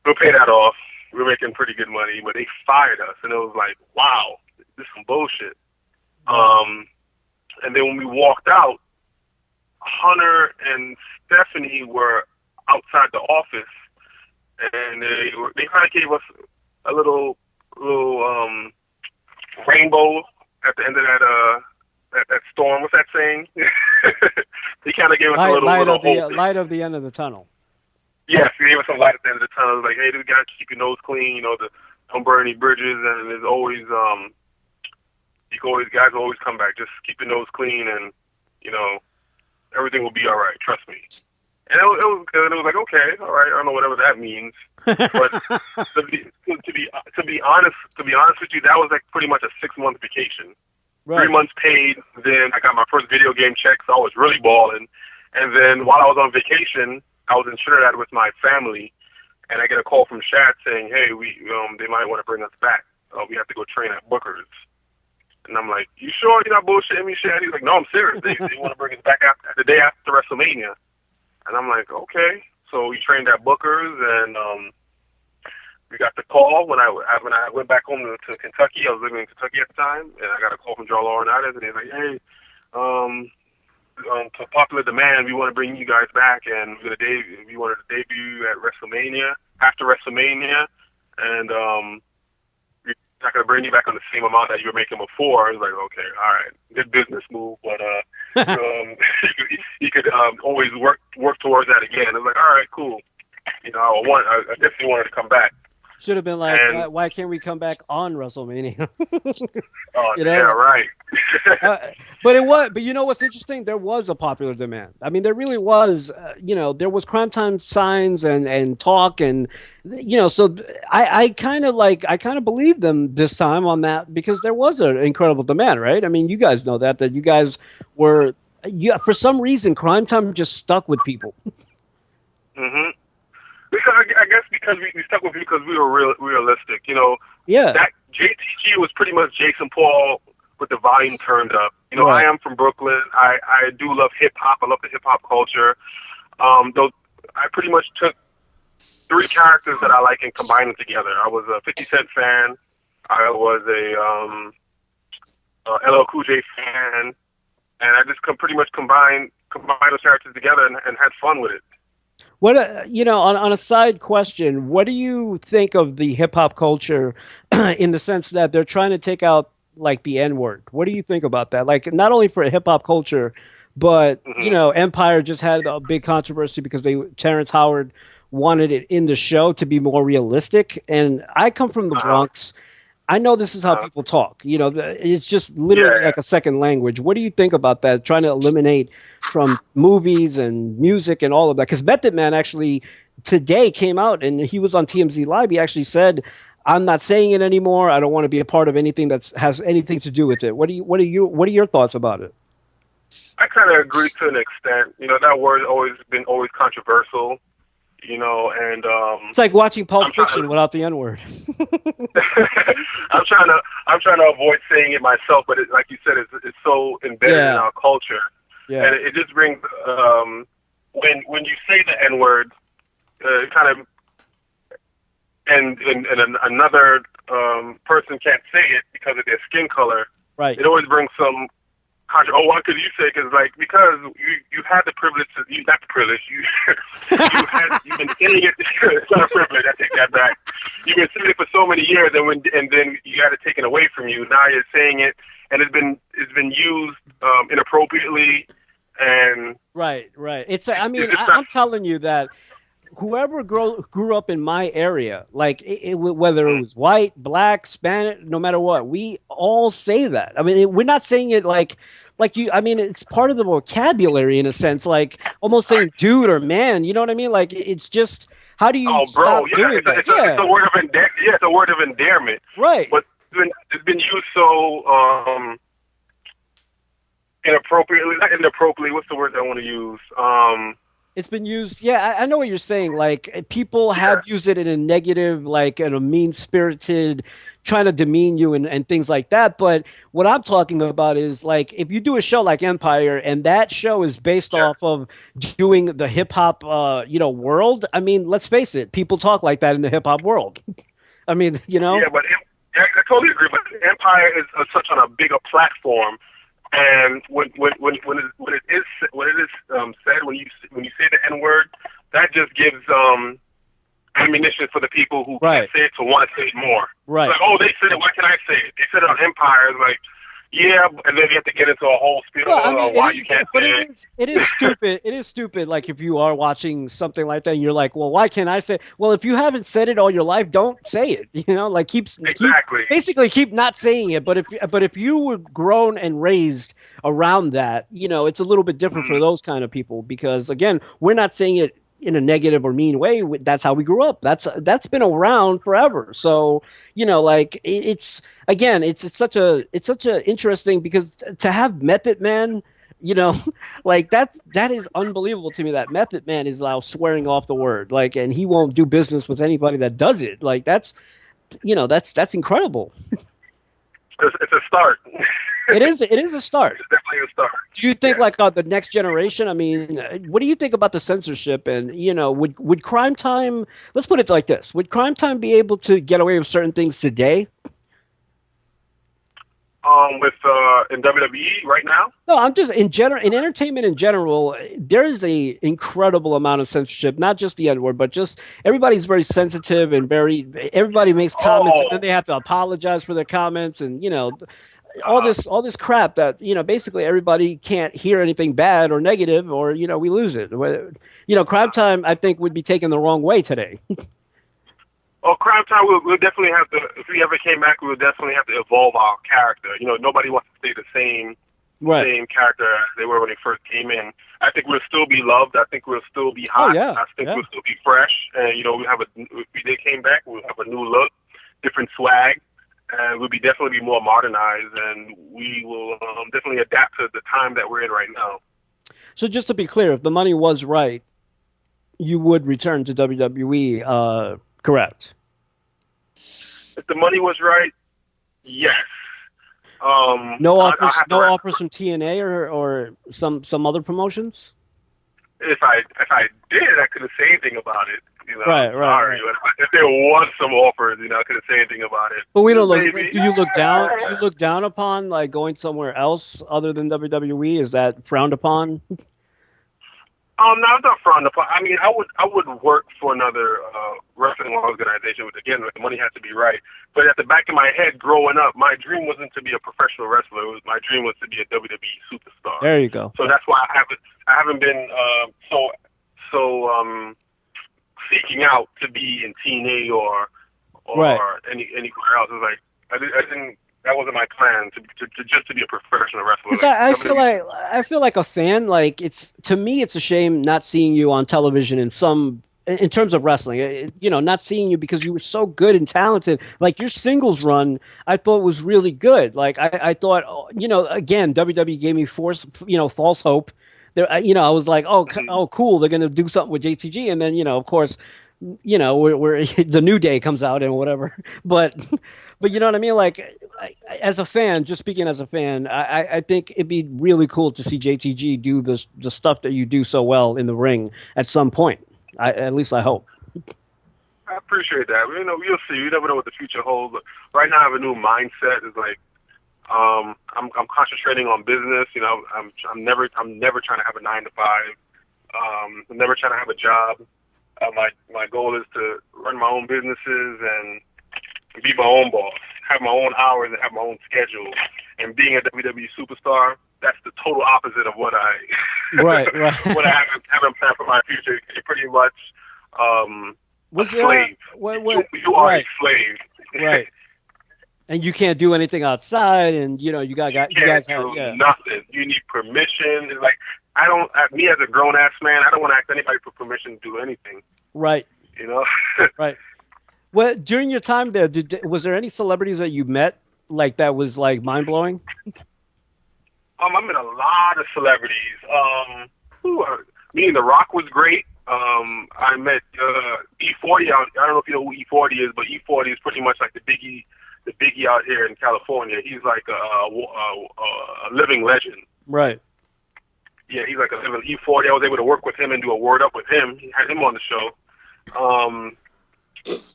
We'll pay that off. We're making pretty good money, but they fired us, and it was like, wow, this is some bullshit. And then when we walked out, Hunter and Stephanie were outside the office, and they kind of gave us a little rainbow at the end of that storm. What's that saying? They kind of gave us a little light of the end of the tunnel. Yes, they gave us some light at the end of the tunnel. Like, hey, we got to keep your nose clean. Don't burn any bridges, and there's always guys always come back. Just keep your nose clean, and everything will be all right. Trust me. And it was like, okay, all right. I don't know whatever that means, but to be honest with you, that was like pretty much a 6-month vacation. Right. 3 months paid. Then I got my first video game check, so I was really balling. And then while I was on vacation, I was in Trinidad with my family, and I get a call from Shad saying, hey, they might want to bring us back. We have to go train at Booker's. And I'm like, you sure you're not bullshitting me, Shad? He's like, no, I'm serious. They want to bring us back the day after WrestleMania. And I'm like, okay. So we trained at Booker's, and we got the call when I went back home to Kentucky. I was living in Kentucky at the time, and I got a call from John Laurinaitis, and he's like, hey, to popular demand, we want to bring you guys back, and we wanted to debut at WrestleMania, after WrestleMania, and we're not going to bring you back on the same amount that you were making before. I was like, okay, all right, good business move, but you could always work towards that again. I was like, all right, cool. I definitely wanted to come back. Should have been like, why can't we come back on WrestleMania? Oh, yeah, right. But you know what's interesting? There was a popular demand. I mean, there really was. There was crime time signs and talk, and so I kind of believed them this time on that because there was an incredible demand, right? I mean, you guys know that you guys were. For some reason, crime time just stuck with people. Mm-hmm. Because I guess because we stuck with you because we were realistic, Yeah. That JTG was pretty much Jason Paul with the volume turned up. Right. I am from Brooklyn. I do love hip hop. I love the hip hop culture. I pretty much took 3 characters that I like and combined them together. I was a 50 Cent fan. I was a LL Cool J fan, and I just pretty much combined those characters together and had fun with it. What on a side question, what do you think of the hip hop culture in the sense that they're trying to take out like the N-word? What do you think about that? Like not only for hip hop culture, but Empire just had a big controversy because Terrence Howard wanted it in the show to be more realistic. And I come from the Bronx. I know this is how people talk. It's just literally like a second language. What do you think about that? Trying to eliminate from movies and music and all of that. Because Method Man actually today came out and he was on TMZ Live. He actually said, "I'm not saying it anymore. I don't want to be a part of anything that has anything to do with it." What are your thoughts about it? I kind of agree to an extent. That word been always controversial. And it's like watching Pulp Fiction without the N-word. I'm trying to avoid saying it myself, but like you said, it's so embedded in our culture, and it just brings when you say the N-word, kind of, and another person can't say it because of their skin color. Right. It always brings some. Why could you say? Because you had the privilege. Not the privilege. You've been saying it. It's not a privilege. I take that back. You've been saying it for so many years, and then you had it taken away from you. Now you're saying it, and it's been used inappropriately. And right. I'm telling you that whoever grew up in my area, like whether it was white, black, Spanish, no matter what, we all say that. I mean, we're not saying it like you. I mean, it's part of the vocabulary in a sense, like almost saying dude or man. You know what I mean? Like it's just how do you stop doing that? It's a word of it's a word of endearment. Right. But it's been used so inappropriately. Not inappropriately. What's the word I want to use? It's been used. Yeah, I know what you're saying. Like people have used it in a negative, like in a mean-spirited, trying to demean you and things like that. But what I'm talking about is like if you do a show like Empire and that show is based off of doing the hip hop, world. I mean, let's face it, people talk like that in the hip hop world. I mean, Yeah, but I totally agree. But Empire is such on a bigger platform. And when it is said, when you say the N-word, that just gives ammunition for the people who can't say it to want to say it more. Right. It's like, they said it. Why can't I say it? They said it on Empire. It's like, yeah, and then you have to get into a whole spiel on why you can't say it. It is stupid. It is stupid. Like if you are watching something like that, and you're like, well, why can't I say it? Well, if you haven't said it all your life, don't say it. Like keep not saying it. But if you were grown and raised around that, it's a little bit different for those kind of people because again, we're not saying it in a negative or mean way. That's how we grew up. That's been around forever. So, like it's such a interesting because to have Method Man, like that is unbelievable to me that Method Man is now swearing off the word, like, and he won't do business with anybody that does it. Like that's incredible. It's a start. It is a start. It's definitely a start. Do you think like the next generation? I mean, what do you think about the censorship? And would Crime Time? Let's put it like this: would Crime Time be able to get away with certain things today? In WWE right now? No, I'm just in entertainment in general. There is a incredible amount of censorship, not just the N-word, but just everybody's very sensitive and everybody makes comments and then they have to apologize for their comments and all this crap that, you know, basically everybody can't hear anything bad or negative, or, you know, we lose it. You know, Crime Time, I think, would be taken the wrong way today. Oh, Crime Time, we'll definitely have to, if we ever came back, we would definitely have to evolve our character. You know, nobody wants to stay the same character as they were when they first came in. I think we'll still be loved. I think we'll still be hot. I think we'll still be fresh. And, you know, if they came back, we'll have a new look, different swag, and we'll definitely be more modernized, and we will definitely adapt to the time that we're in right now. So just to be clear, if the money was right, you would return to WWE, correct? If the money was right, yes. No offers from TNA or some other promotions. If I did, I couldn't say anything about it. You know, right. If there was some offers, you know, I couldn't say anything about it. But we don't look. Do you look down? Do you look down upon like going somewhere else other than WWE? Is that frowned upon? No, it's not frowned upon. I mean, I would work for another wrestling organization. But again, the money has to be right. But at the back of my head, growing up, my dream wasn't to be a professional wrestler. My dream was to be a WWE superstar. There you go. So that's why I haven't been so seeking out to be in TNA or anywhere else. It's like I didn't. That wasn't my plan to just to be a professional wrestler. Like, I feel like a fan. Like to me, it's a shame not seeing you on television in terms of wrestling. You know, not seeing you because you were so good and talented. Like your singles run, I thought was really good. Like I thought, you know, again, WWE gave me false hope. There, you know, I was like, oh, cool, they're gonna do something with JTG, and then, you know, of course, you know, we're the New Day comes out and whatever, but you know what I mean? Like, as a fan, just speaking as a fan, I think it'd be really cool to see JTG do the stuff that you do so well in the ring at some point. At least I hope. I appreciate that. You know, we'll see. You never know what the future holds. But right now, I have a new mindset. It's like I'm concentrating on business. You know, I'm never trying to have a 9 to 5. I'm never trying to have a job. My goal is to run my own businesses and be my own boss, have my own hours and have my own schedule. And being a WWE superstar, that's the total opposite of what I what I haven't planned for my future. It's pretty much a slave. You are a slave. Right. And you can't do anything outside, and you know you guys have nothing. You need permission. It's like me as a grown ass man, I don't want to ask anybody for permission to do anything. Right. You know. Right. Well, during your time there, was there any celebrities that you met like that was like mind blowing? I met a lot of celebrities. Me and The Rock was great. I met E40. I don't know if you know who E40 is, but E40 is pretty much like the biggie out here in California. He's like a living legend. Right. Yeah, he's like a living E40. I was able to work with him and do a word up with him. He had him on the show.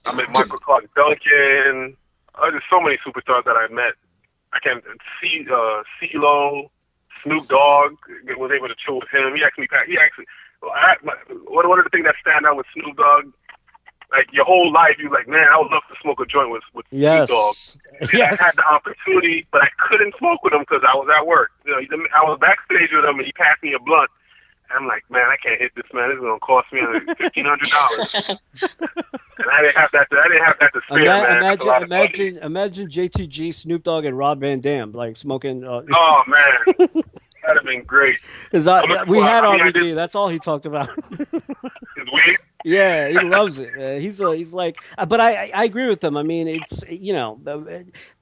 I met Michael Clark Duncan. There's so many superstars that I met. I can see CeeLo, Snoop Dogg. Was able to chill with him. One of the things that stand out with Snoop Dogg, like your whole life, you're like, man, I would love to smoke a joint with Snoop Dogg. Yes. I had the opportunity, but I couldn't smoke with him because I was at work. You know, I was backstage with him, and he passed me a blunt. And I'm like, man, I can't hit this, man. This is gonna cost me $1,500. And I didn't have that to spare, man. Imagine JTG, Snoop Dogg, and Rob Van Dam like smoking. Oh man, that'd have been great. We had RBD. That's all he talked about. It's weird. Yeah, he loves it. He's like, but I agree with him. I mean, it's, you know,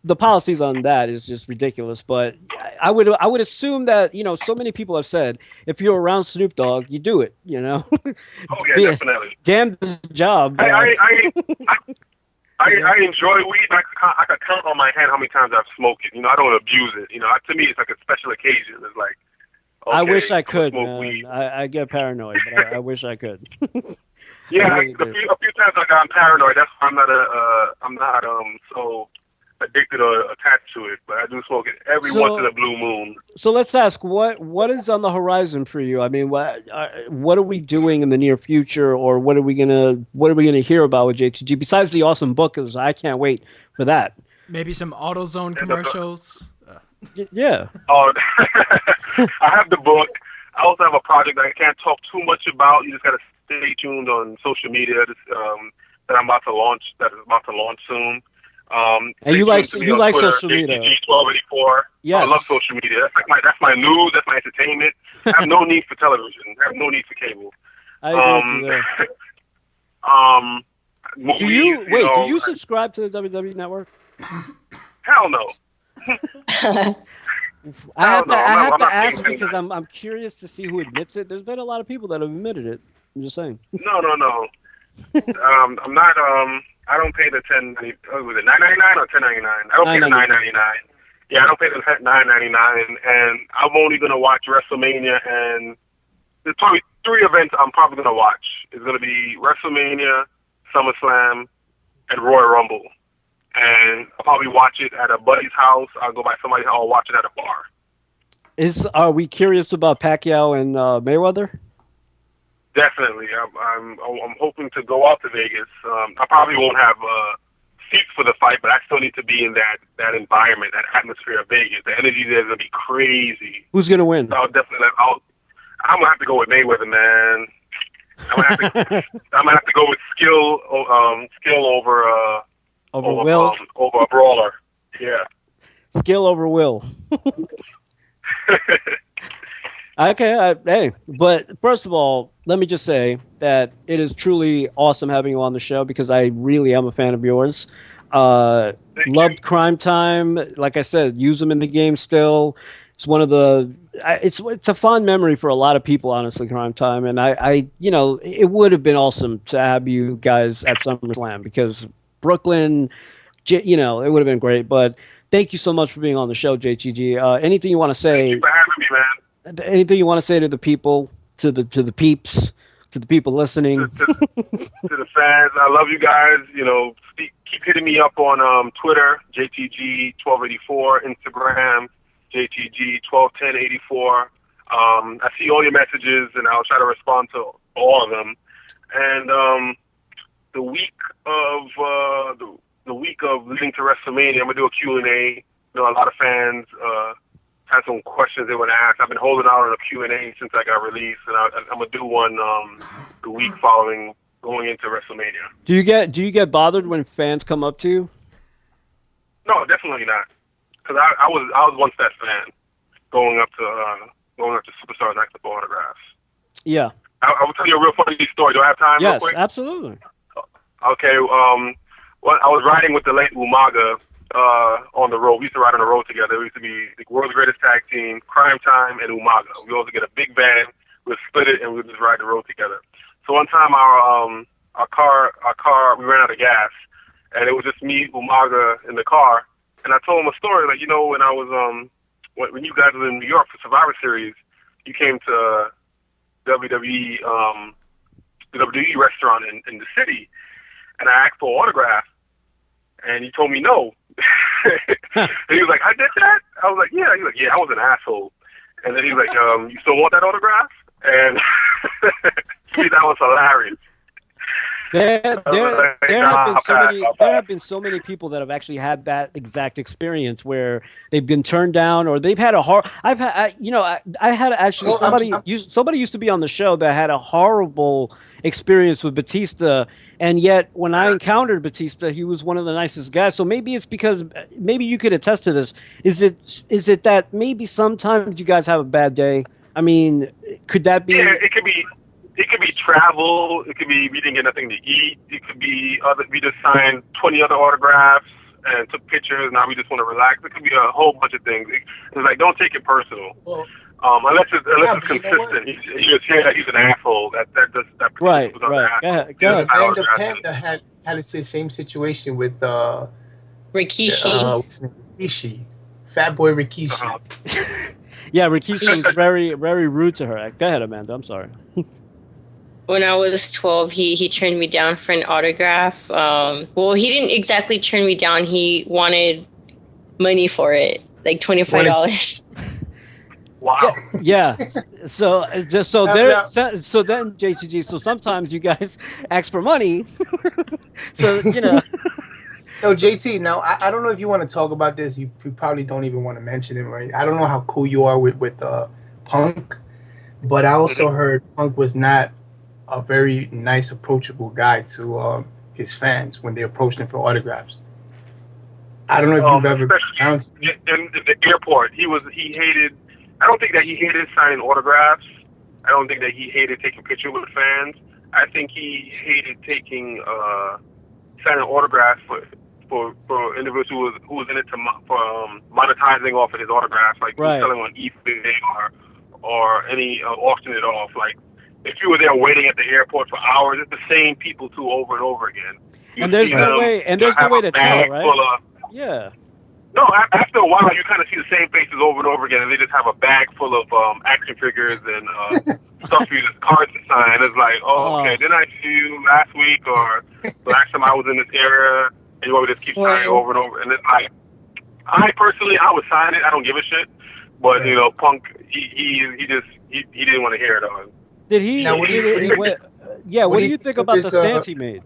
the policies on that is just ridiculous. But I would assume that, you know, so many people have said if you're around Snoop Dogg, you do it. You know. Oh yeah, definitely. Damn job. I enjoy weed. I could count on my hand how many times I've smoked it. You know, I don't abuse it. You know, to me, it's like a special occasion. It's like, okay, I wish I could, man. Weed. I get paranoid, but I wish I could. Yeah, really a few times I got paranoid. That's why I'm not so addicted or attached to it. But I do smoke it every once in a blue moon. So let's ask, what is on the horizon for you? I mean, what are we doing in the near future, or what are we gonna hear about with JTG besides the awesome book? Because I can't wait for that. Maybe some AutoZone commercials. Yeah. Oh, I have the book. I also have a project that I can't talk too much about. You just got to stay tuned on social media that I'm about to launch. That is about to launch soon. And you like Twitter, social media. JTG 1284. Yes. I love social media. That's my news. That's my entertainment. I have no need for television. I have no need for cable. I agree with you there. Movies, do you subscribe to the WWE Network? Hell no. I have to ask because I'm curious to see who admits it. There's been a lot of people that have admitted it. I'm just saying. No. I'm not. I don't pay the $9.99 or $10.99. I don't pay the $9.99. Yeah, I don't pay the $9.99, and I'm only gonna watch WrestleMania, and there's probably 3 events I'm probably gonna watch. It's gonna be WrestleMania, SummerSlam, and Royal Rumble. And I'll probably watch it at a buddy's house. I'll go by somebody's house. I'll watch it at a bar. Are we curious about Pacquiao and Mayweather? Definitely. I'm hoping to go out to Vegas. I probably won't have seats for the fight, but I still need to be in that environment, that atmosphere of Vegas. The energy there is gonna be crazy. Who's gonna win? So I'm gonna have to go with Mayweather, man. I'm gonna have to go with skill over Will? Over a brawler. Yeah. Skill over will. Okay, hey, but first of all, let me just say that it is truly awesome having you on the show because I really am a fan of yours. Loved Crime Time. Like I said, use them in the game still. It's one of the. It's a fond memory for a lot of people, honestly. Crime Time, and I it would have been awesome to have you guys at SummerSlam because Brooklyn, it would have been great. But thank you so much for being on the show, JTG. Anything you want to say? Thank you for having me, man. Anything you want to say to the people, to the peeps, to the people listening? To the fans, I love you guys. Keep hitting me up on Twitter, JTG1284, Instagram, JTG121084. I see all your messages, and I'll try to respond to all of them. And the week of leading to WrestleMania, I'm gonna do a Q&A. A lot of fans had some questions they want to ask. I've been holding out on a Q&A since I got released, and I'm gonna do one the week following going into WrestleMania. Do you get bothered when fans come up to you? No, definitely not. Because I was once that fan going up to superstars asking for autographs. Yeah. I will tell you a real funny story. Do I have time? Yes, real quick? Absolutely. Okay. I was riding with the late Umaga on the road. We used to ride on the road together. We used to be the world's greatest tag team, Crime Time and Umaga. We also get a big van. We'd split it and we'd just ride the road together. So one time our car, we ran out of gas, and it was just me, Umaga, in the car. And I told him a story, like, when I was when you guys were in New York for Survivor Series, you came to WWE the WWE restaurant in the city, and I asked for an autograph, and he told me no. And he was like, I did that? I was like, yeah. He was like, yeah, I was an asshole. And then he was like, you still want that autograph? And to me, that was hilarious. There have been so many people that have actually had that exact experience where they've been turned down or they've had a somebody used to be on the show that had a horrible experience with Batista, and yet when I encountered Batista, he was one of the nicest guys. So maybe it's because maybe you could attest to this. Is it that maybe sometimes you guys have a bad day? I mean, could that be? Yeah, it could be. It could be travel. It could be we didn't get nothing to eat. It could be we just signed 20 other autographs and took pictures. Now we just want to relax. It could be a whole bunch of things. It's like, don't take it personal. Well, unless it's consistent. He's an asshole. That right. Go ahead. Manda Panda had the same situation with Rikishi. Rikishi, Fat Boy Rikishi. Uh-huh. Yeah, Rikishi was very, very rude to her. Go ahead, Amanda. I'm sorry. When I was 12, he turned me down for an autograph. Well, he didn't exactly turn me down. He wanted money for it, like $25. Wow. Yeah. So then JTG. So sometimes you guys ask for money. So Yo, JT, now I don't know if you want to talk about this. You probably don't even want to mention it, right? I don't know how cool you are with Punk, but I also heard Punk was not a very nice, approachable guy to his fans when they approached him for autographs. I don't know if you've ever been around in the airport. He hated. I don't think that he hated signing autographs. I don't think that he hated taking pictures with fans. I think he hated taking signing autographs for individuals who was in it for monetizing off of his autographs, like selling on eBay or any auction it off. Like if you were there waiting at the airport for hours, it's the same people too over and over again. And there's no way to tell, right? Yeah. No, after a while, you kind of see the same faces over and over again, and they just have a bag full of action figures and stuff for you, cards to sign. It's like, okay, didn't I see you last week or the last time I was in this area, and you want me to just keep signing over and over? And it's like, I personally, I would sign it. I don't give a shit. But, you know, Punk, he didn't want to hear it on. Did he? Now, what do you think about the stance he made?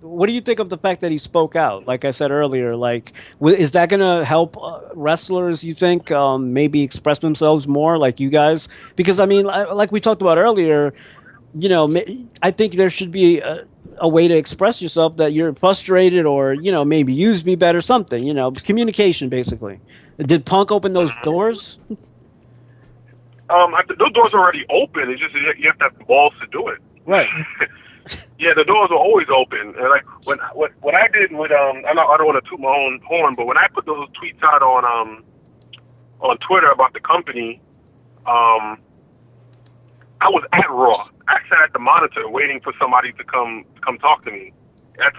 What do you think of the fact that he spoke out? Like I said earlier, like, is that going to help wrestlers, you think, maybe express themselves more like you guys? Because, I mean, like we talked about earlier, you know, I think there should be a way to express yourself that you're frustrated or, you know, maybe use me better, something, you know, communication, basically. Did Punk open those doors? Those doors are already open. It's just you have to have the balls to do it. Right. Yeah, the doors are always open. And like what I did with I don't want to toot my own horn, but when I put those tweets out on Twitter about the company, I was at Raw. I sat at the monitor waiting for somebody to come talk to me. And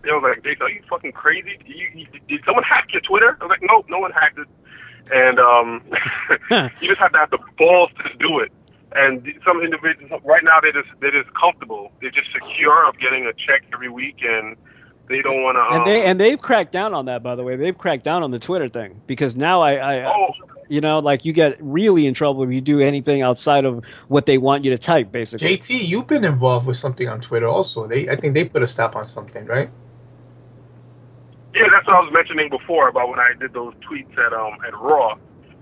they was like, Jason, are you fucking crazy? Did someone hack your Twitter? I was like, nope, no one hacked it. And you just have to have the balls to do it. And some individuals right now they're just comfortable. They're just secure of getting a check every week, and they don't want to. And they've cracked down on that, by the way. They've cracked down on the Twitter thing because now you know, like you get really in trouble if you do anything outside of what they want you to type, basically. JT, you've been involved with something on Twitter also. I think they put a stop on something, right? Yeah, that's what I was mentioning before about when I did those tweets at Raw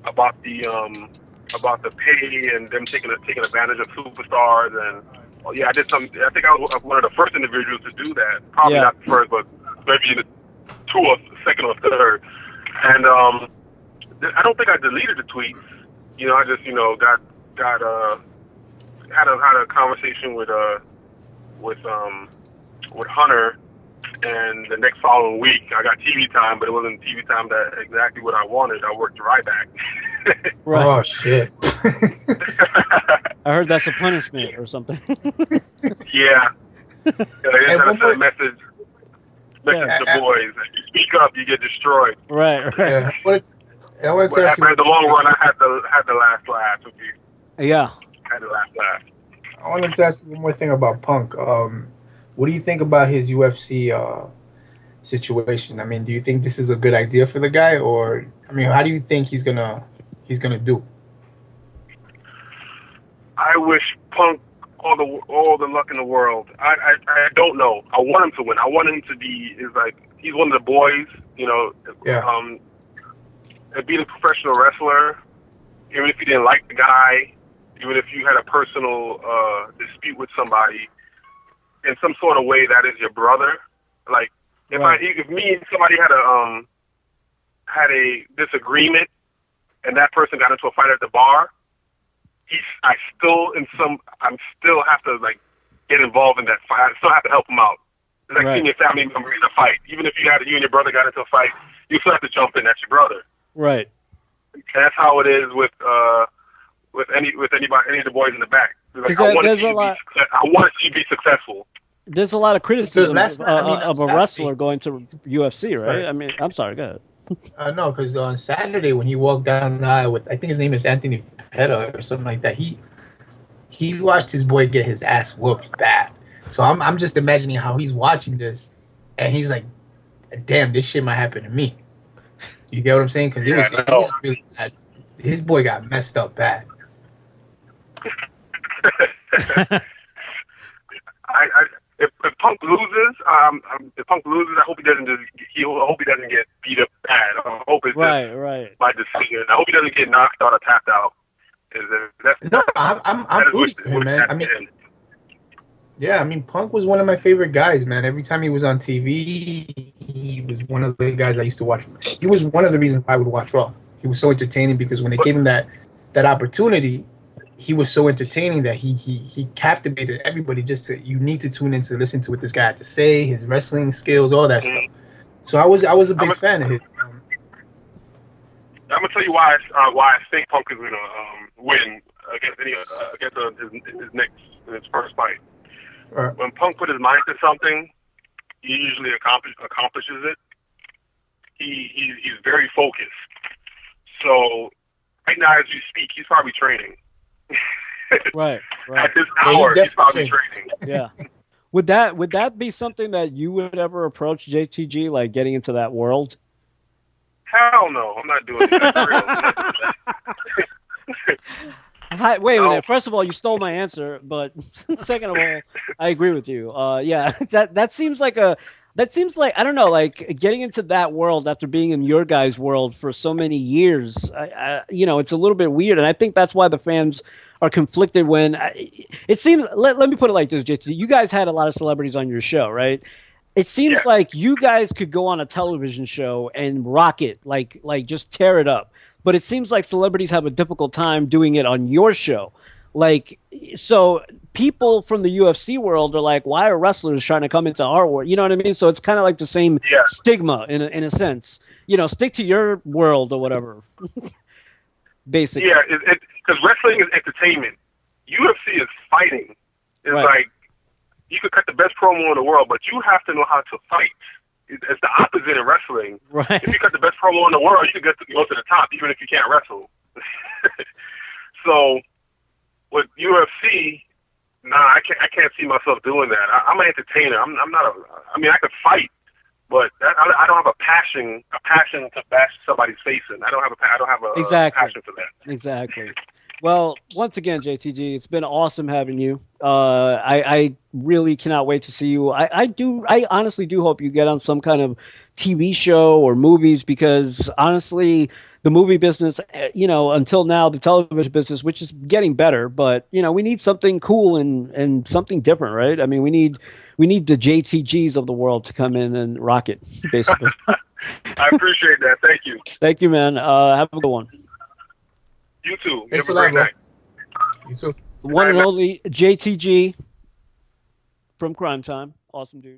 about the pay and them taking advantage of superstars and I did some. I think I was one of the first individuals to do that. Probably not the first, but maybe the second or third. And I don't think I deleted the tweets. You know, I just had a conversation with Hunter. And the next following week, I got TV time, but it wasn't TV time that exactly what I wanted. I worked right back. Right. Oh, shit. I heard that's a punishment or something. Yeah. I just had to send a message to the boys. If you speak up, you get destroyed. Right. Yeah. I want to ask you. In the long run, I had the last laugh with you. Yeah. I had the last laugh. I wanted to ask you one more thing about Punk. What do you think about his UFC situation? I mean, do you think this is a good idea for the guy, or I mean, how do you think he's gonna do? I wish Punk all the luck in the world. I don't know. I want him to win. I want him to be he's one of the boys. You know. Yeah. And being a professional wrestler, even if you didn't like the guy, even if you had a personal dispute with somebody. In some sort of way, that is your brother. Like if me and somebody had a disagreement, and that person got into a fight at the bar, I still have to like get involved in that fight. I still have to help him out. It's like seeing your family member in a fight. Even if you and your brother got into a fight, you still have to jump in. That's your brother. Right. And that's how it is with any of the boys in the back. Like, I want you to be successful. There's a lot of criticism of a wrestler going to UFC, right? I mean, I'm sorry, go ahead. No, because on Saturday when he walked down the aisle with, I think his name is Anthony Pettis or something like that, he watched his boy get his ass whooped bad. So I'm just imagining how he's watching this, and he's like, damn, this shit might happen to me. You get what I'm saying? Because it was really bad. His boy got messed up bad. if Punk loses, if Punk loses, I hope he doesn't get beat up bad. I hope it's just by decision. I hope he doesn't get knocked out or tapped out. I'm rooting for him, man. I mean, yeah, I mean, Punk was one of my favorite guys, man. Every time he was on TV, he was one of the guys I used to watch. He was one of the reasons why I would watch Raw. He was so entertaining because when they gave him that opportunity, he was so entertaining that he captivated everybody. You need to tune in to listen to what this guy had to say, his wrestling skills, all that stuff. So I was a big fan of his. I'm gonna tell you why I think Punk is gonna win against his first fight. Right. When Punk put his mind to something, he usually accomplishes it. He's very focused. So right now, as you speak, he's probably training. Right. At this hour, he's probably training. Yeah. Would that be something that you would ever approach JTG, like getting into that world? Hell no, I'm not doing that. Wait a minute. First of all, you stole my answer, but second of all, I agree with you. Yeah, that seems like I don't know, like getting into that world after being in your guys' world for so many years. It's a little bit weird, and I think that's why the fans are conflicted when it seems. Let me put it like this, JT. You guys had a lot of celebrities on your show, right? It seems like you guys could go on a television show and rock it, like just tear it up. But it seems like celebrities have a difficult time doing it on your show. Like, so people from the UFC world are like, why are wrestlers trying to come into our world? You know what I mean? So it's kind of like the same stigma in a sense. Stick to your world or whatever. Basically. Yeah, because wrestling is entertainment. UFC is fighting. It's like, you could cut the best promo in the world, but you have to know how to fight. It's the opposite in wrestling. Right. If you cut the best promo in the world, you can go to the top, even if you can't wrestle. So with UFC, I can't see myself doing that. I'm an entertainer. I'm not I could fight, but I don't have a passion to bash somebody's face in. I don't have a passion for that. Exactly. Well, once again, JTG, it's been awesome having you. I really cannot wait to see you. I honestly do hope you get on some kind of TV show or movies, because honestly, the movie business, until now, the television business, which is getting better, but we need something cool and something different, right? I mean, we need the JTGs of the world to come in and rock it, basically. I appreciate that. Thank you. Thank you, man. Have a good one. You too. Thanks Have a great night. You too. One and only JTG from Crime Time. Awesome dude.